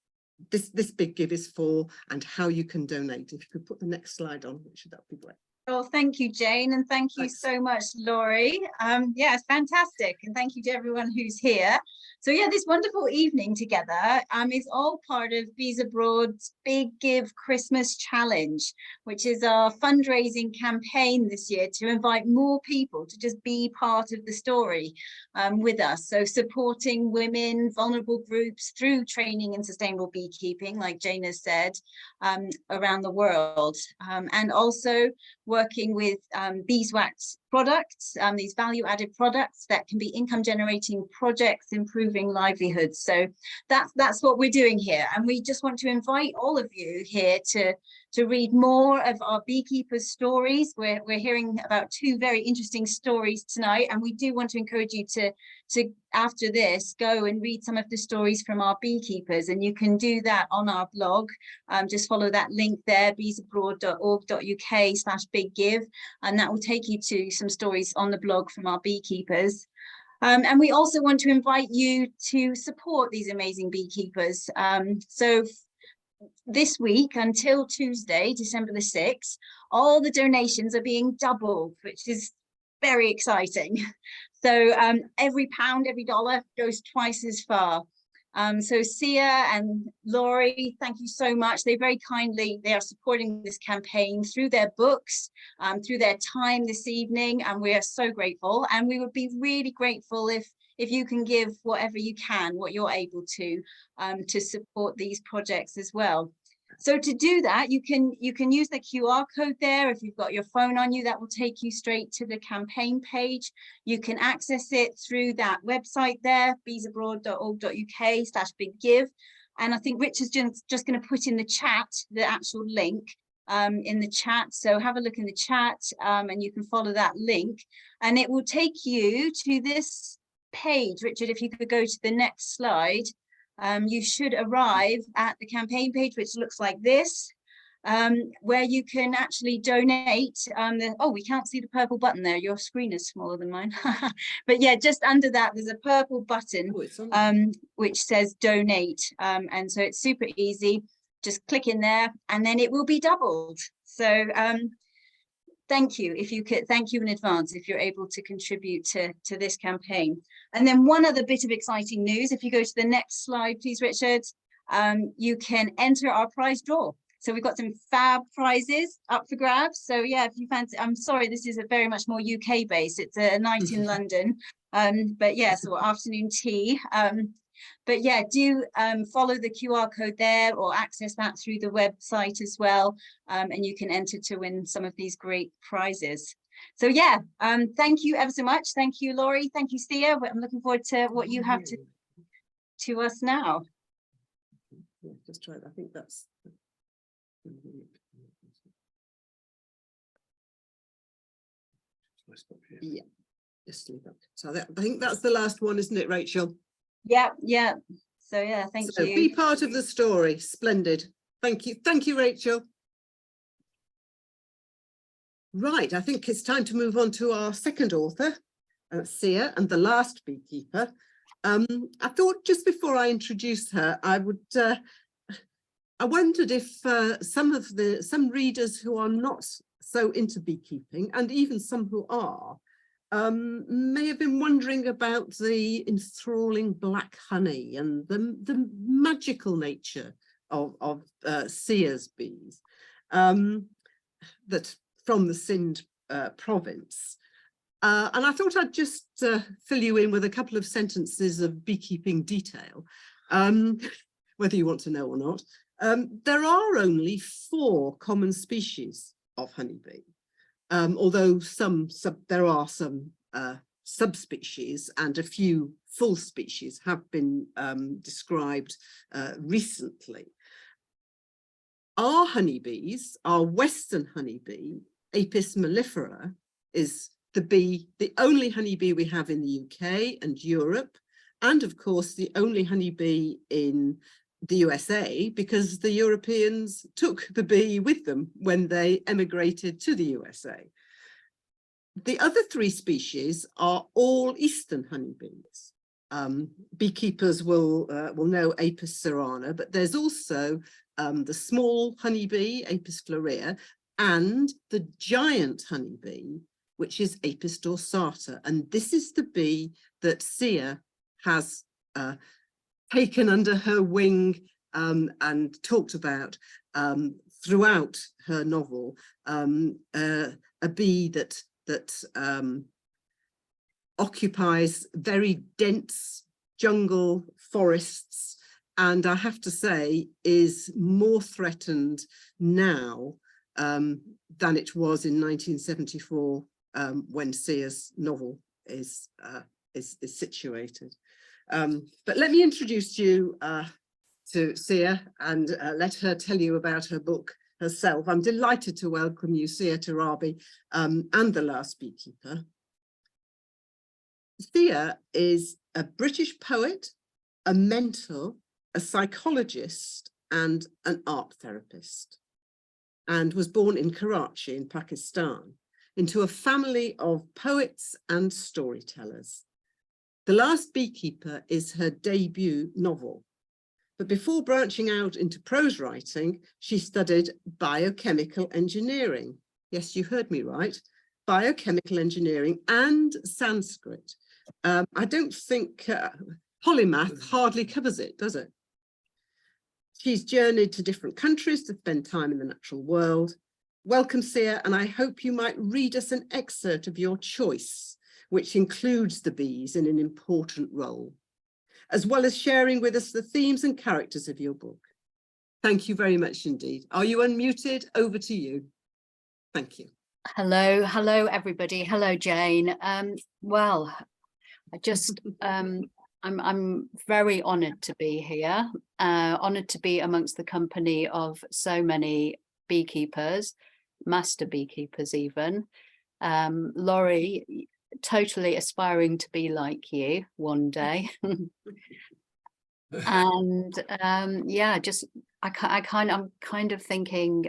[SPEAKER 1] this Big Give is for, and how you can donate. If you could put the next slide on, Richard, that would be great.
[SPEAKER 3] Oh, thank you, Jane, and thank you so much, Laurie. Yeah, it's fantastic, and thank you to everyone who's here. So yeah, this wonderful evening together is all part of Bees Abroad's Big Give Christmas Challenge, which is our fundraising campaign this year to invite more people to just be part of the story with us. So supporting women, vulnerable groups through training in sustainable beekeeping, like Jane has said, around the world, and also working with beeswax products, these value-added products that can be income-generating projects, improving livelihoods. So that's what we're doing here, and we just want to invite all of you here to read more of our beekeepers' stories. We're hearing about 2 very interesting stories tonight, and we do want to encourage you to after this go and read some of the stories from our beekeepers, and you can do that on our blog. Just follow that link there, beesabroad.org.uk/biggive, and that will take you to some stories on the blog from our beekeepers. And we also want to invite you to support these amazing beekeepers. So this week until Tuesday, December the 6th, all the donations are being doubled, which is very exciting. So every pound, every dollar goes twice as far. So Sia and Laurie, thank you so much. They very kindly, they are supporting this campaign through their books, through their time this evening, and we are so grateful. And we would be really grateful if you can give whatever you can, what you're able to support these projects as well. So to do that, you can use the QR code there. If you've got your phone on you, that will take you straight to the campaign page. You can access it through that website there, beesabroad.org.uk/biggive. And I think Richard's just going to put in the chat the actual link in the chat. So have a look in the chat and you can follow that link, and it will take you to this page, Richard, if you could go to the next slide, you should arrive at the campaign page, which looks like this, where you can actually donate. Oh, we can't see the purple button there. Your screen is smaller than mine. But yeah, just under that, there's a purple button which says donate. And so it's super easy. Just click in there and then it will be doubled. So thank you if you could, thank you in advance if you're able to contribute to this campaign. And then one other bit of exciting news, if you go to the next slide, please, Richard, you can enter our prize draw. So we've got some fab prizes up for grabs. So yeah, if you fancy, I'm sorry, this is a very much more UK based. It's a night in London, but yeah, so afternoon tea. But yeah, do follow the QR code there or access that through the website as well. And you can enter to win some of these great prizes. So yeah, thank you ever so much. Thank you, Laurie. Thank you, Sia. I'm looking forward to what you have to us now.
[SPEAKER 1] Yeah, just try it. I think that's. Yeah, just leave that. So I think that's the last one, isn't it, Rachel?
[SPEAKER 3] Yeah, yeah. So yeah, thank you.
[SPEAKER 1] Be part of the story. Splendid. Thank you, Rachel. Right, I think it's time to move on to our second author, Sia, and the last beekeeper. I thought just before I introduce her, I wondered if some readers who are not so into beekeeping, and even some who are, may have been wondering about the enthralling black honey and the magical nature of Sia's bees, that from the Sindh province. And I thought I'd just fill you in with a couple of sentences of beekeeping detail, whether you want to know or not. There are only 4 common species of honeybee, although there are some subspecies and a few full species have been described recently. Our honeybees, our Western honeybee, Apis mellifera, is the only honeybee we have in the UK and Europe, and of course the only honeybee in the USA, because the Europeans took the bee with them when they emigrated to the USA. The other 3 species are all Eastern honeybees. Beekeepers will know Apis cerana, but there's also the small honeybee, Apis florea, and the giant honeybee, which is Apis dorsata. And this is the bee that Sia has taken under her wing and talked about throughout her novel, a bee that occupies very dense jungle forests, and I have to say is more threatened now than it was in 1974 when Sia's novel is situated. But let me introduce you to Sia and let her tell you about her book herself. I'm delighted to welcome you, Sia Turabi, and The Last Beekeeper. Sia is a British poet, a mentor, a psychologist, and an art therapist, and was born in Karachi in Pakistan into a family of poets and storytellers. The Last Beekeeper is her debut novel, but before branching out into prose writing, she studied biochemical engineering. Yes, you heard me right, biochemical engineering and Sanskrit. I don't think polymath hardly covers it, does it? She's journeyed to different countries to spend time in the natural world. Welcome, Sia, and I hope you might read us an excerpt of your choice, which includes the bees in an important role, as well as sharing with us the themes and characters of your book. Thank you very much indeed. Are you unmuted? Over to you. Thank you.
[SPEAKER 4] Hello, everybody. Hello, Jane. Well, I just, I'm very honoured to be here, honoured to be amongst the company of so many beekeepers, master beekeepers even. Laurie, totally aspiring to be like you one day. And yeah, just I'm kind of thinking,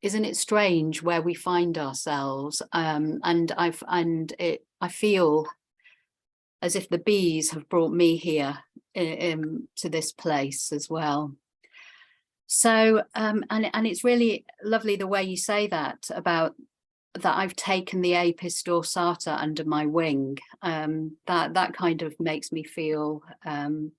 [SPEAKER 4] isn't it strange where we find ourselves? And I feel as if the bees have brought me here to this place as well. So and it's really lovely the way you say that, about that I've taken the Apis dorsata under my wing. That kind of makes me feel kind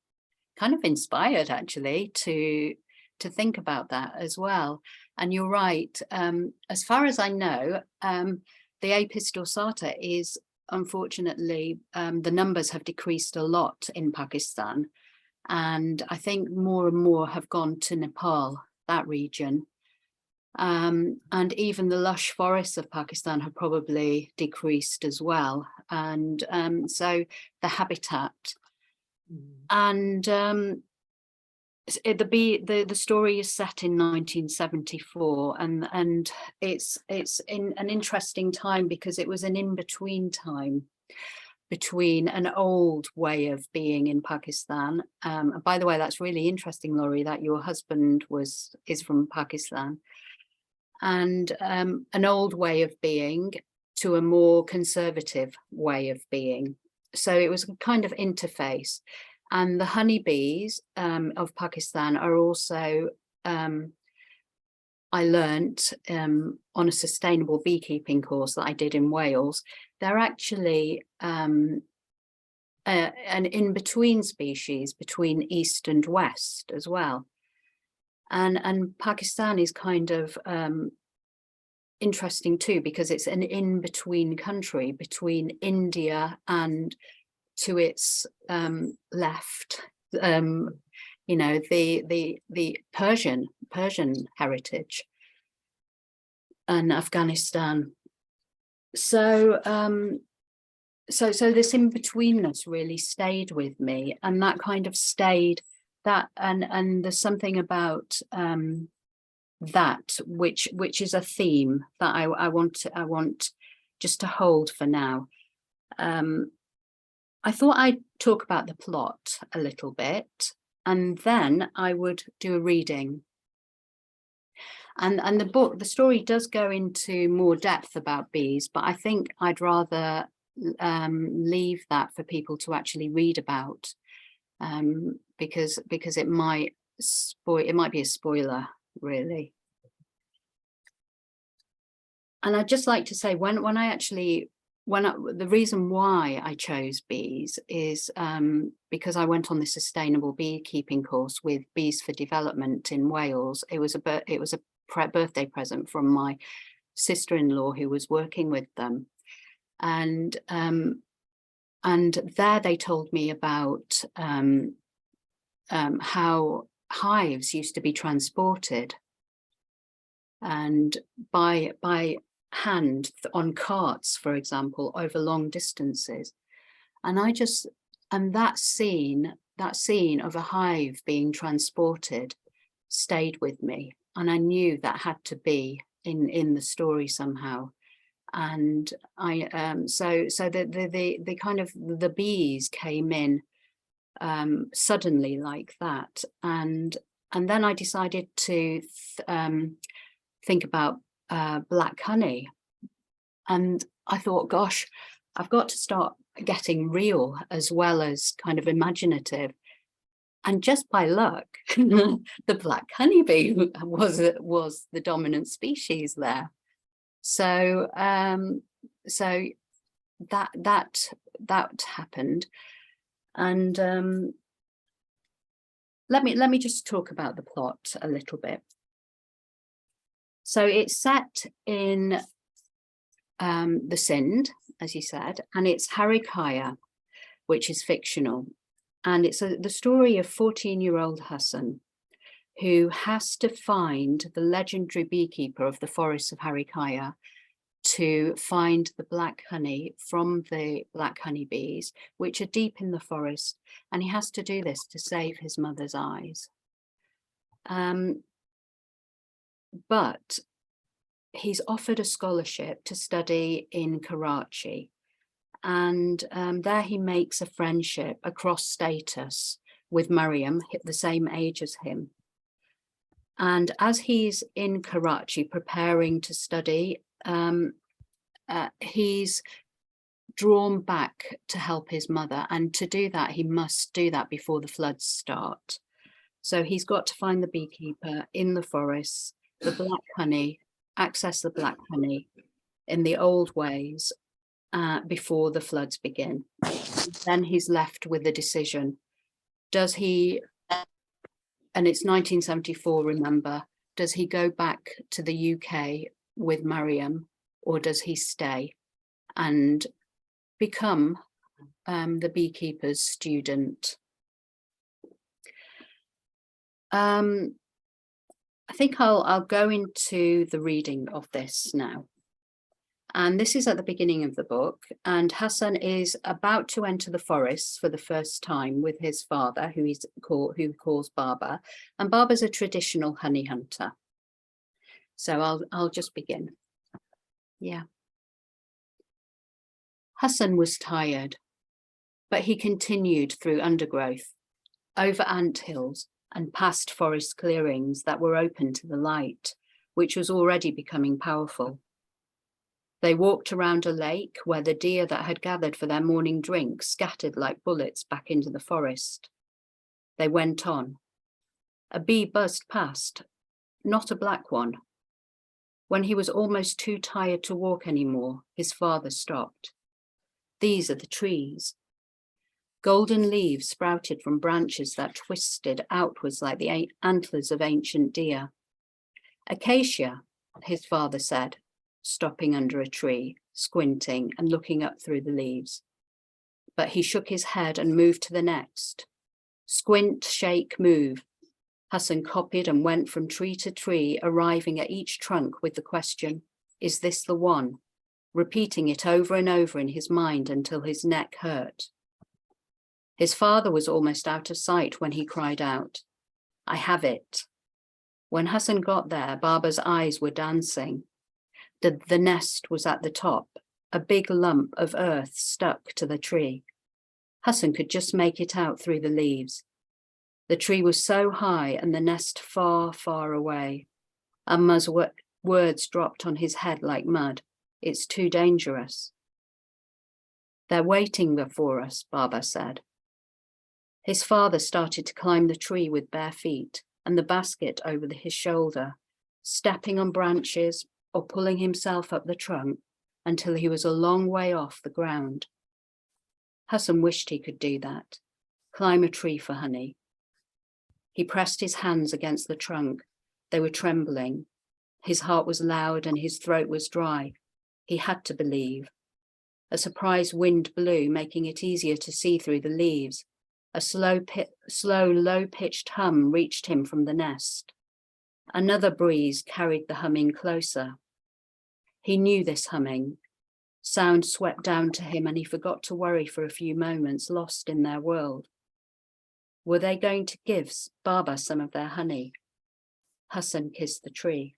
[SPEAKER 4] of inspired, actually, to think about that as well. And you're right, as far as I know, the Apis dorsata is, unfortunately, the numbers have decreased a lot in Pakistan. And I think more and more have gone to Nepal, that region. And even the lush forests of Pakistan have probably decreased as well. And so the habitat. And the story is set in 1974, and it's in an interesting time, because it was an in-between time between an old way of being in Pakistan. By the way, that's really interesting, Laurie, that your husband is from Pakistan, and an old way of being to a more conservative way of being. So it was a kind of interface. And the honeybees of Pakistan are also, I learnt on a sustainable beekeeping course that I did in Wales, they're actually an in-between species between East and West as well. And Pakistan is kind of interesting too, because it's an in-between country between India and, to its left, you know, the Persian heritage, and Afghanistan. So so this in-betweenness really stayed with me, and that kind of stayed, that and there's something about that which is a theme that I want just to hold for now. I thought I'd talk about the plot a little bit, and then I would do a reading. And the story does go into more depth about bees, but I think I'd rather leave that for people to actually read about, because it might be a spoiler, really. And I'd just like to say, the reason why I chose bees is because I went on this sustainable beekeeping course with Bees for Development in Wales. It was a birthday present from my sister-in-law who was working with them, and there they told me about how hives used to be transported, and by hand on carts, for example, over long distances. And that scene of a hive being transported stayed with me, and I knew that had to be in the story somehow. And so the kind of the bees came in suddenly like that, and then I decided to think about black honey, and I thought, gosh, I've got to start getting real as well as kind of imaginative. And just by luck, the black honeybee was the dominant species there. So so that happened. And let me just talk about the plot a little bit. So it's set in the Sindh, as you said, and it's Harikaya, which is fictional. And it's the story of 14-year-old Hassan, who has to find the legendary beekeeper of the forests of Harikaya to find the black honey from the black honeybees, which are deep in the forest. And he has to do this to save his mother's eyes. But he's offered a scholarship to study in Karachi. And there he makes a friendship across status with Mariam, the same age as him. And as he's in Karachi preparing to study, he's drawn back to help his mother. And to do that, he must do that before the floods start. So he's got to find the beekeeper in the forest, the black honey, access the black honey in the old ways before the floods begin. Then he's left with the decision. Does he, and it's 1974, remember, does he go back to the UK with Mariam, or does he stay and become the beekeeper's student? I think I'll go into the reading of this now. And this is at the beginning of the book, and Hassan is about to enter the forest for the first time with his father, who calls Baba, and Baba's a traditional honey hunter. So I'll just begin. Yeah. Hassan was tired, but he continued through undergrowth, over anthills, and past forest clearings that were open to the light, which was already becoming powerful. They walked around a lake where the deer that had gathered for their morning drink scattered like bullets back into the forest. They went on. A bee buzzed past, not a black one. When he was almost too tired to walk anymore, his father stopped. These are the trees. Golden leaves sprouted from branches that twisted outwards like the antlers of ancient deer. Acacia, his father said, stopping under a tree, squinting and looking up through the leaves. But he shook his head and moved to the next. Squint, shake, move. Hassan copied and went from tree to tree, arriving at each trunk with the question, "Is this the one?" repeating it over and over in his mind until his neck hurt. His father was almost out of sight when he cried out, "I have it." When Hassan got there, Baba's eyes were dancing. The nest was at the top, a big lump of earth stuck to the tree. Hassan could just make it out through the leaves. The tree was so high and the nest far, far away. Amma's words dropped on his head like mud. "It's too dangerous." "They're waiting for us," Baba said. His father started to climb the tree with bare feet and the basket over his shoulder, stepping on branches or pulling himself up the trunk until he was a long way off the ground. Hassan wished he could do that, climb a tree for honey. He pressed his hands against the trunk. They were trembling. His heart was loud and his throat was dry. He had to believe. A surprise wind blew, making it easier to see through the leaves. A slow, low-pitched hum reached him from the nest. Another breeze carried the humming closer. He knew this humming. Sound swept down to him and he forgot to worry for a few moments, lost in their world. Were they going to give Baba some of their honey? Hassan kissed the tree.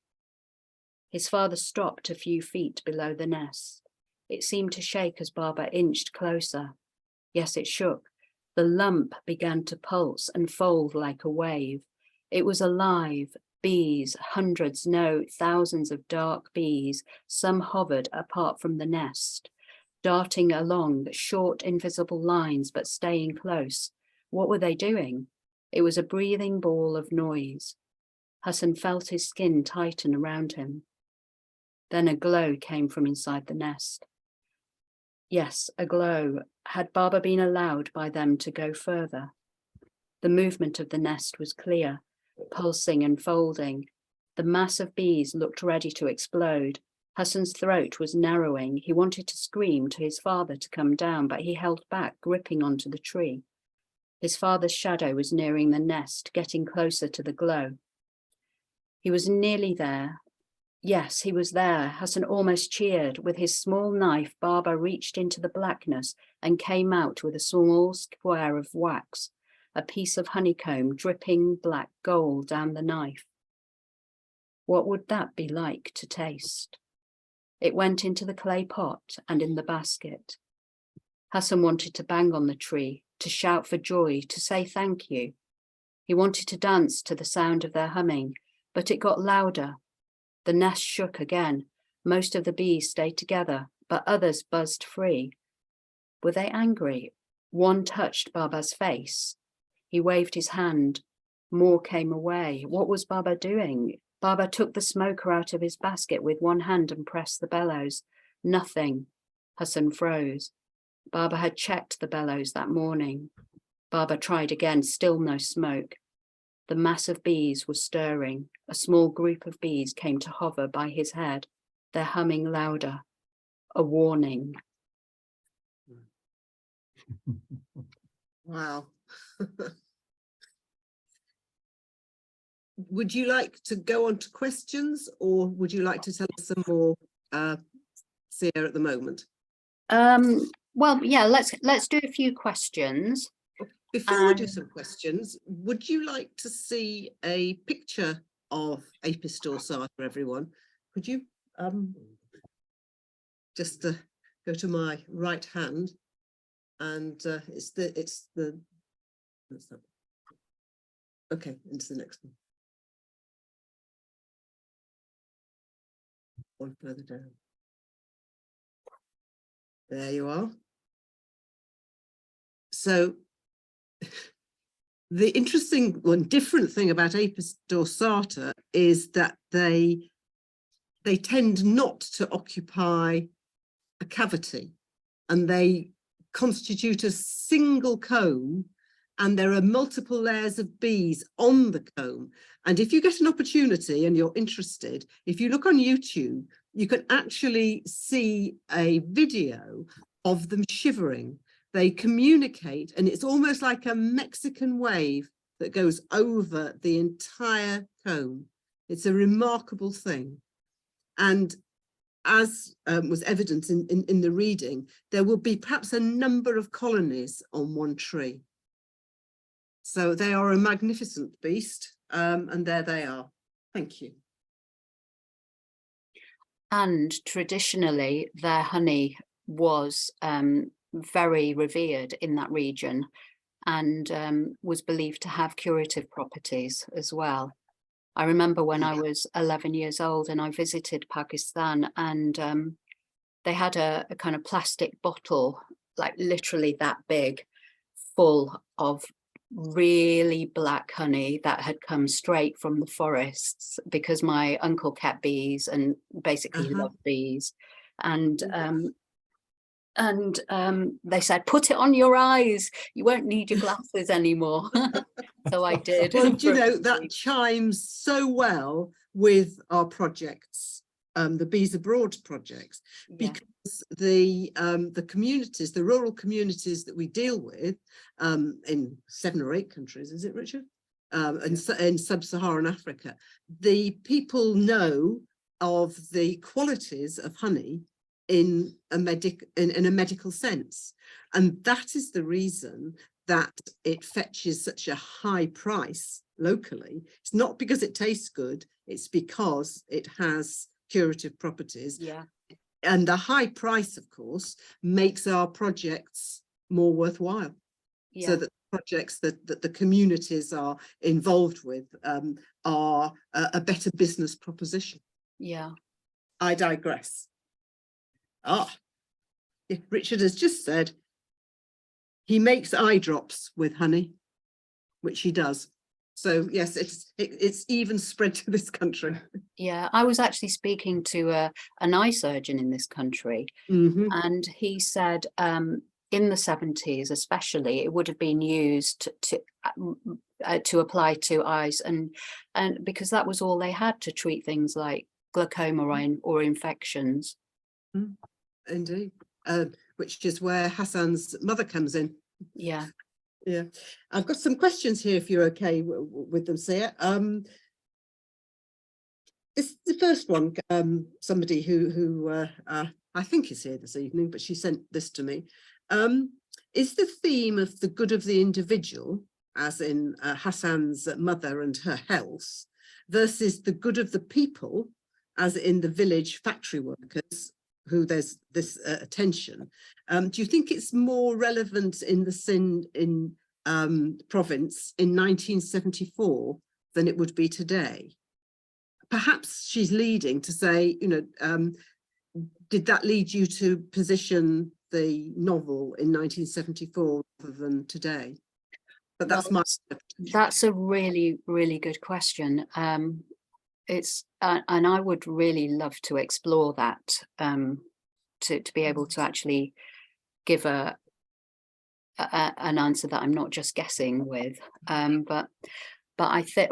[SPEAKER 4] His father stopped a few feet below the nest. It seemed to shake as Baba inched closer. Yes, it shook. The lump began to pulse and fold like a wave. It was alive. Bees, hundreds, no, thousands of dark bees, some hovered apart from the nest, darting along short, invisible lines, but staying close. What were they doing? It was a breathing ball of noise. Hassan felt his skin tighten around him. Then a glow came from inside the nest. Yes, a glow. Had Baba been allowed by them to go further? The movement of the nest was clear, pulsing and folding. The mass of bees looked ready to explode. Hassan's throat was narrowing. He wanted to scream to his father to come down, but he held back, gripping onto the tree. His father's shadow was nearing the nest, getting closer to the glow. He was nearly there. Yes, he was there. Hassan almost cheered. With his small knife, Baba reached into the blackness and came out with a small square of wax, a piece of honeycomb dripping black gold down the knife. What would that be like to taste? It went into the clay pot and in the basket. Hassan wanted to bang on the tree, to shout for joy, to say thank you. He wanted to dance to the sound of their humming, but it got louder. The nest shook again. Most of the bees stayed together, but others buzzed free. Were they angry? One touched Baba's face. He waved his hand. More came away. What was Baba doing? Baba took the smoker out of his basket with one hand and pressed the bellows. Nothing. Hassan froze. Baba had checked the bellows that morning. Baba tried again, still no smoke. The mass of bees was stirring. A small group of bees came to hover by his head, their humming louder. A warning.
[SPEAKER 1] Wow. Would you like to go on to questions, or would you like to tell us some more, Sia, at the moment?
[SPEAKER 4] Well, yeah, let's do a few questions.
[SPEAKER 1] Before we do some questions, would you like to see a picture of Apis dorsata, everyone? Could you just go to my right hand, and it's the okay, into the next one. One further down. There you are. So the interesting one, different thing about Apis dorsata is that they tend not to occupy a cavity, and they constitute a single comb, and there are multiple layers of bees on the comb. And if you get an opportunity and you're interested, if you look on YouTube, you can actually see a video of them shivering. They communicate, and it's almost like a Mexican wave that goes over the entire comb. It's a remarkable thing. And as was evident in the reading, there will be perhaps a number of colonies on one tree. So they are a magnificent beast, and there they are. Thank you.
[SPEAKER 4] And traditionally, their honey was very revered in that region, and was believed to have curative properties as well. I remember when I was 11 years old and I visited Pakistan, and they had a kind of plastic bottle, like literally that big, full of really black honey that had come straight from the forests, because my uncle kept bees and basically loved bees. And they said, put it on your eyes, you won't need your glasses anymore. So I did.
[SPEAKER 1] Well, do you know, that chimes so well with our projects, the Bees Abroad projects, because the communities, the rural communities that we deal with in 7 or 8 countries, is it, Richard? In sub-Saharan Africa, the people know of the qualities of honey in a medical sense, and that is the reason that it fetches such a high price locally. It's not because it tastes good, it's because it has curative properties.
[SPEAKER 4] Yeah.
[SPEAKER 1] And the high price, of course, makes our projects more worthwhile. Yeah. So that projects that the communities are involved with are a better business proposition.
[SPEAKER 4] Yeah.
[SPEAKER 1] I digress. Richard has just said he makes eye drops with honey, which he does. So yes, it's even spread to this country.
[SPEAKER 4] Yeah, I was actually speaking to an eye surgeon in this country, and he said in the 70s especially, it would have been used to apply to eyes, and because that was all they had to treat things like glaucoma or infections.
[SPEAKER 1] Indeed, which is where Hassan's mother comes in.
[SPEAKER 4] Yeah.
[SPEAKER 1] Yeah, I've got some questions here if you're okay with them, Sia. This is the first one, somebody who I think is here this evening, but she sent this to me. Is the theme of the good of the individual, as in Hassan's mother and her health, versus the good of the people, as in the village factory workers, who there's this attention. Do you think it's more relevant in the Sindh province in 1974 than it would be today? Perhaps she's leading to say, you know, did that lead you to position the novel in 1974 rather than today? But that's
[SPEAKER 4] Well,
[SPEAKER 1] my...
[SPEAKER 4] That's a really, really good question. It's and I would really love to explore that, to be able to actually give an answer that I'm not just guessing with. But I think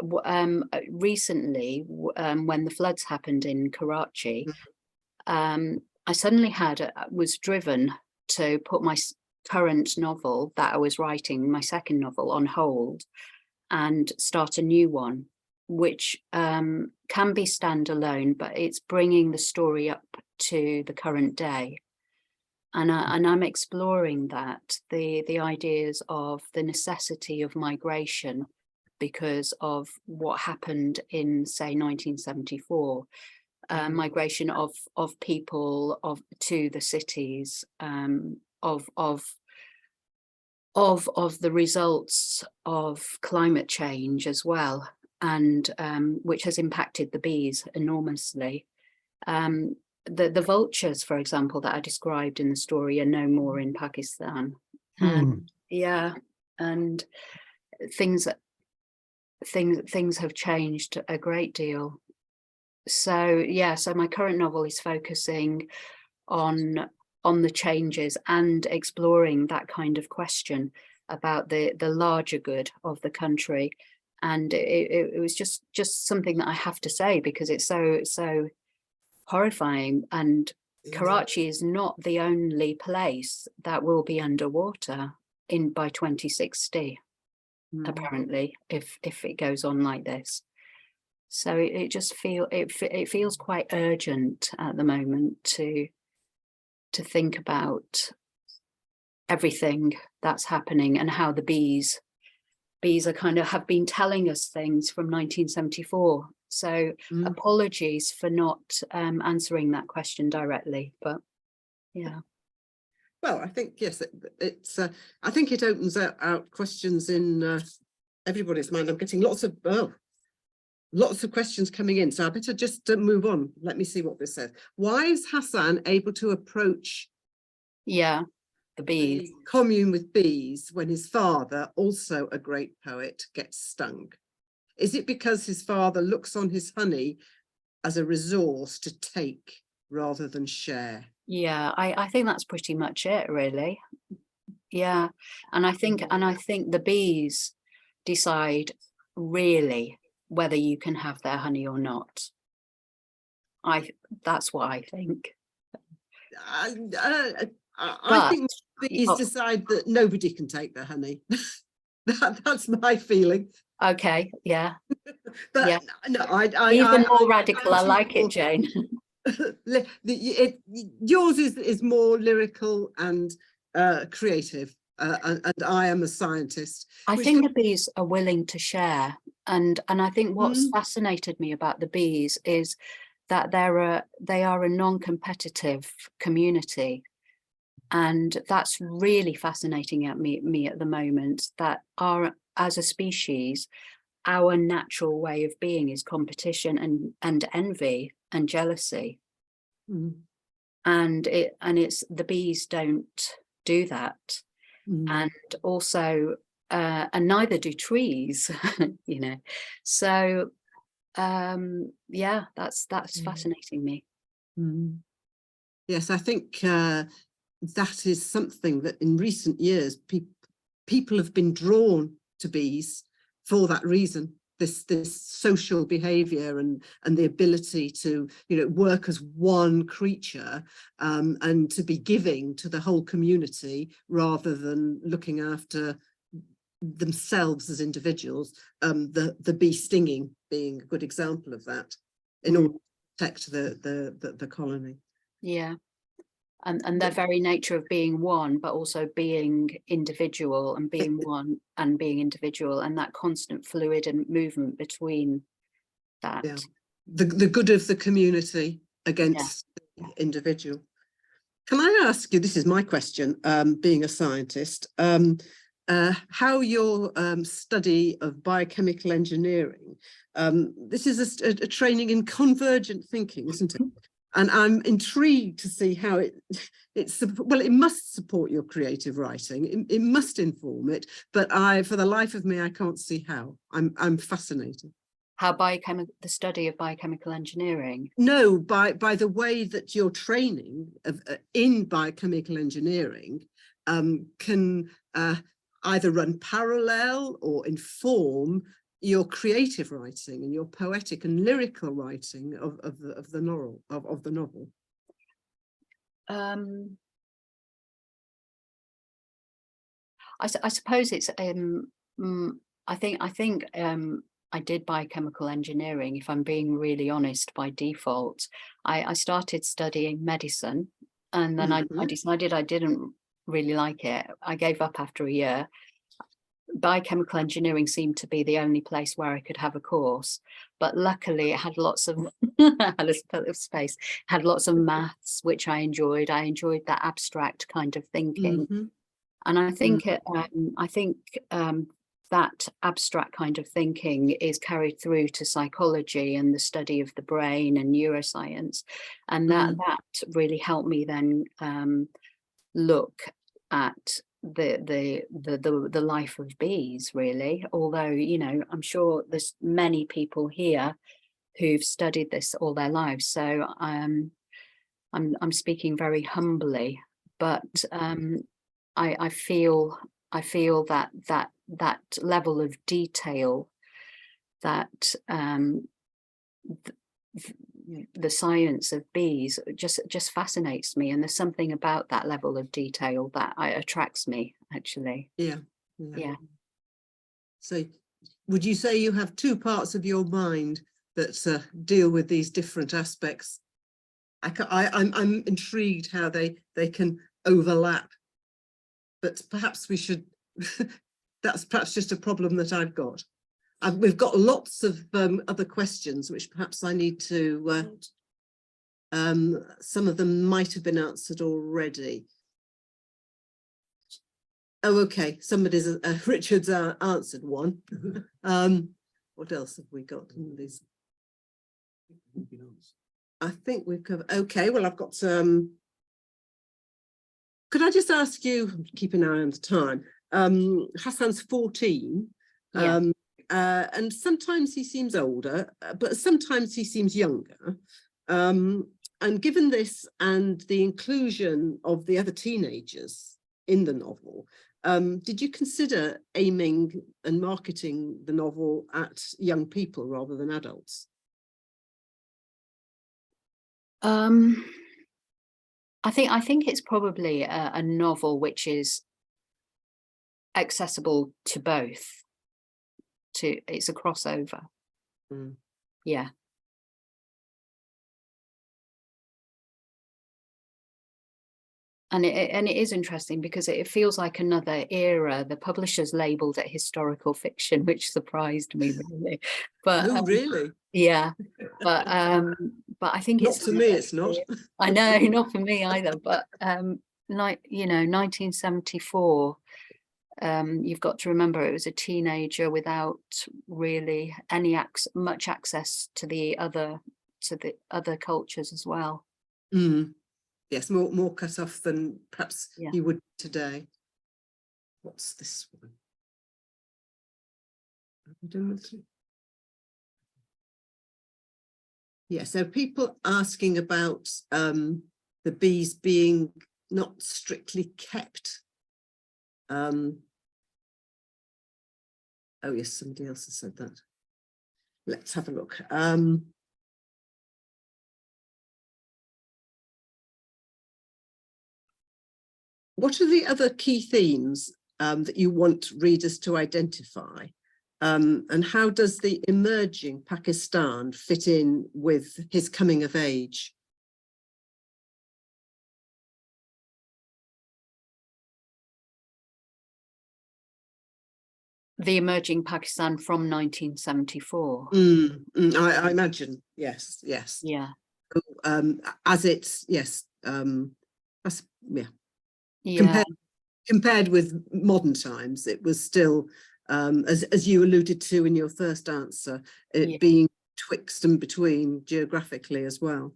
[SPEAKER 4] recently, when the floods happened in Karachi, I suddenly was driven to put my current novel that I was writing, my second novel, on hold and start a new one, which can be standalone, but it's bringing the story up to the current day. And I'm exploring that, the ideas of the necessity of migration because of what happened in, say, 1974. Migration of people to the cities, of the results of climate change as well, and which has impacted the bees enormously. The vultures, for example, that I described in the story are no more in Pakistan. Yeah, and things have changed a great deal. So yeah, so my current novel is focusing on the changes and exploring that kind of question about the larger good of the country. And it was just something that I have to say, because it's so horrifying. And Karachi is not the only place that will be underwater by 2060, apparently, if it goes on like this. So it feels quite urgent at the moment to think about everything that's happening and how the bees are kind of have been telling us things from 1974. So apologies for not answering that question directly, but yeah.
[SPEAKER 1] Well, I think, yes, it's I think it opens out questions in everybody's mind. I'm getting lots of questions coming in, so I better just move on. Let me see what this says. Why is Hassan able to approach
[SPEAKER 4] the bees,
[SPEAKER 1] commune with bees, when his father, also a great poet, gets stung? Is it because his father looks on his honey as a resource to take rather than share?
[SPEAKER 4] Yeah, I think that's pretty much it, really. Yeah, and I think the bees decide really whether you can have their honey or not. That's what I think.
[SPEAKER 1] I think bees decide that nobody can take their honey. That's my feeling.
[SPEAKER 4] Okay, yeah.
[SPEAKER 1] But
[SPEAKER 4] yeah.
[SPEAKER 1] No,
[SPEAKER 4] Even more radical. I like it, Jane.
[SPEAKER 1] Yours is more lyrical and creative, and I am a scientist.
[SPEAKER 4] I think the bees are willing to share, and I think what's fascinated me about the bees is that they are a non-competitive community, and that's really fascinating at me at the moment. That as a species, our natural way of being is competition and envy and jealousy, and it's the bees don't do that, and also and neither do trees, you know. So yeah, that's fascinating me.
[SPEAKER 1] Yes, I think that is something that in recent years people have been drawn to bees for that reason. This social behavior and the ability to, you know, work as one creature, and to be giving to the whole community rather than looking after themselves as individuals. The bee stinging being a good example of that, in order to protect the colony.
[SPEAKER 4] Yeah. And their very nature of being one, but also being individual, and being one and being individual, and that constant fluid and movement between that.
[SPEAKER 1] Yeah. The good of the community against the individual. Can I ask you, this is my question, being a scientist, how your study of biochemical engineering, this is a training in convergent thinking, isn't it? And I'm intrigued to see how it must support your creative writing. It must inform it, but for the life of me, I can't see how. I'm fascinated.
[SPEAKER 4] How the study of biochemical engineering?
[SPEAKER 1] No, by the way that your training in biochemical engineering can either run parallel or inform your creative writing and your poetic and lyrical writing of the novel.
[SPEAKER 4] I suppose it's I think I did biochemical engineering, if I'm being really honest, by default. I started studying medicine, and then I decided I didn't really like it. I gave up after a year. Biochemical engineering seemed to be the only place where I could have a course, but luckily it had lots of had a bit of space, had lots of maths, which I enjoyed. I enjoyed that abstract kind of thinking, and I think that abstract kind of thinking is carried through to psychology and the study of the brain and neuroscience, and that really helped me then look at the life of bees, really. Although, you know, I'm sure there's many people here who've studied this all their lives, so I'm speaking very humbly, but I feel that level of detail that the science of bees just fascinates me, and there's something about that level of detail that attracts me, actually.
[SPEAKER 1] Yeah. So would you say you have two parts of your mind that deal with these different aspects? I'm intrigued how they can overlap, but perhaps we should that's perhaps just a problem that I've got. We've got lots of other questions, which perhaps I need to, some of them might have been answered already. Oh, okay, somebody's, Richard's answered one. What else have we got in these? I think we've covered, okay, well, I've got, could I just ask you, keep an eye on the time, Hassan's 14, and sometimes he seems older, but sometimes he seems younger. And given this and the inclusion of the other teenagers in the novel, did you consider aiming and marketing the novel at young people rather than adults?
[SPEAKER 4] I think it's probably a novel which is accessible to both. It's a crossover. Yeah. And it is interesting because it feels like another era. The publishers labelled it historical fiction, which surprised me, really. But
[SPEAKER 1] oh, really?
[SPEAKER 4] Yeah, but I think
[SPEAKER 1] not to me, it's not.
[SPEAKER 4] I know, not for me either. But like, you know, 1974. You've got to remember it was a teenager without really much access to the other cultures as well.
[SPEAKER 1] Yes, more cut off than perhaps you would today. What's this one? Are we done with it? Yeah, so people asking about the bees being not strictly kept. Oh yes, somebody else has said that. Let's have a look. What are the other key themes that you want readers to identify? And how does the emerging Pakistan fit in with his coming of age?
[SPEAKER 4] the emerging Pakistan from 1974.
[SPEAKER 1] I imagine, yes.
[SPEAKER 4] Yeah.
[SPEAKER 1] As it's, yes, that's, yeah.
[SPEAKER 4] Yeah.
[SPEAKER 1] Compared with modern times, it was still, as you alluded to in your first answer, it
[SPEAKER 4] Yeah.
[SPEAKER 1] being twixt and between geographically as well.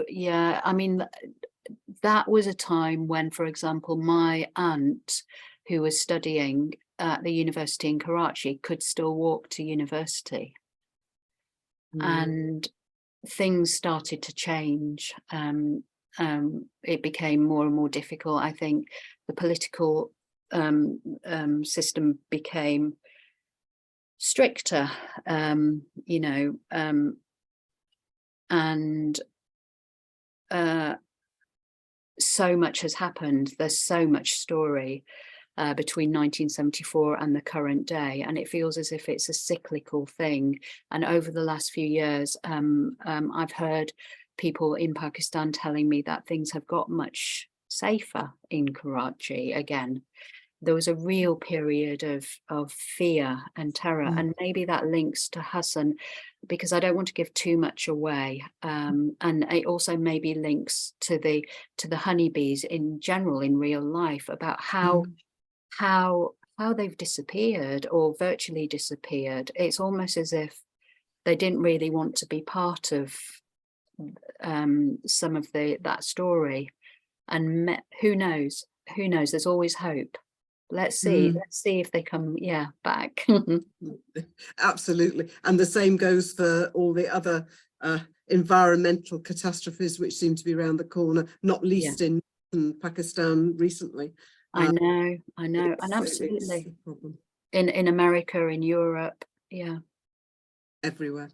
[SPEAKER 4] Yeah, I mean, that was a time when, for example, my aunt, who was studying at the university in Karachi, could still walk to university. And things started to change. It became more and more difficult. I think the political system became stricter, you know, and so much has happened. There's so much story between 1974 and the current day, and it feels as if it's a cyclical thing. And over the last few years, I've heard people in Pakistan telling me that things have got much safer in Karachi again. There was a real period of fear and terror, and maybe that links to Hassan, because I don't want to give too much away, and it also maybe links to the honeybees in general in real life, about how they've disappeared or virtually disappeared. It's almost as if they didn't really want to be part of some of that story, and who knows, there's always hope. Let's see if they come back.
[SPEAKER 1] Absolutely, and the same goes for all the other environmental catastrophes which seem to be around the corner, not least in Pakistan recently.
[SPEAKER 4] I know, and absolutely in America, in Europe,
[SPEAKER 1] everywhere.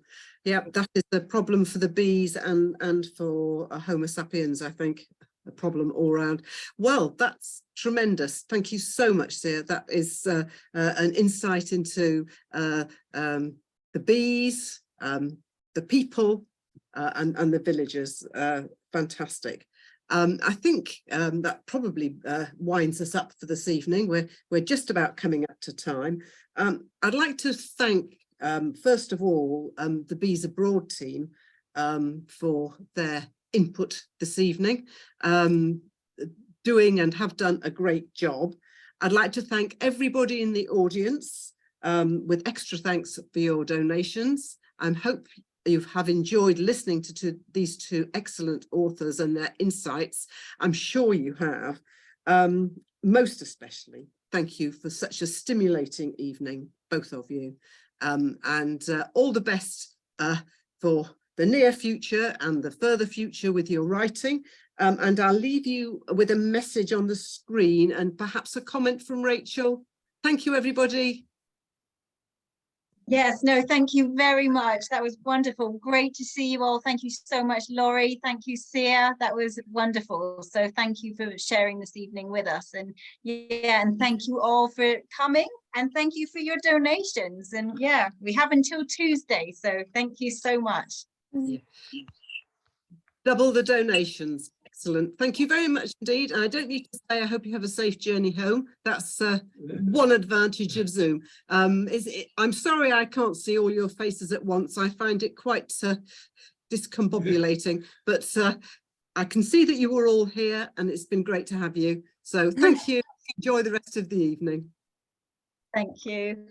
[SPEAKER 1] That is the problem for the bees and for Homo sapiens, I think. A problem all around. Well, that's tremendous. Thank you so much, Sia. That is an insight into the bees, the people, and the villagers. Fantastic. I think that probably winds us up for this evening. We're just about coming up to time. I'd like to thank, first of all, the Bees Abroad team for their input this evening, doing and have done a great job. I'd like to thank everybody in the audience, with extra thanks for your donations. I hope you have enjoyed listening to these two excellent authors and their insights. I'm sure you have. Most especially, thank you for such a stimulating evening, both of you. And all the best for the near future and the further future with your writing. And I'll leave you with a message on the screen and perhaps a comment from Rachel. Thank you, everybody.
[SPEAKER 3] Yes, no, thank you very much. That was wonderful. Great to see you all. Thank you so much, Laurie. Thank you, Sia. That was wonderful. So thank you for sharing this evening with us. And and thank you all for coming. And thank you for your donations. And we have until Tuesday. So thank you so much.
[SPEAKER 1] Double the donations. Excellent. Thank you very much indeed. And I don't need to say I hope you have a safe journey home. That's one advantage of Zoom. I'm sorry I can't see all your faces at once. I find it quite discombobulating, but I can see that you were all here and it's been great to have you. So thank you. Enjoy the rest of the evening.
[SPEAKER 3] Thank you.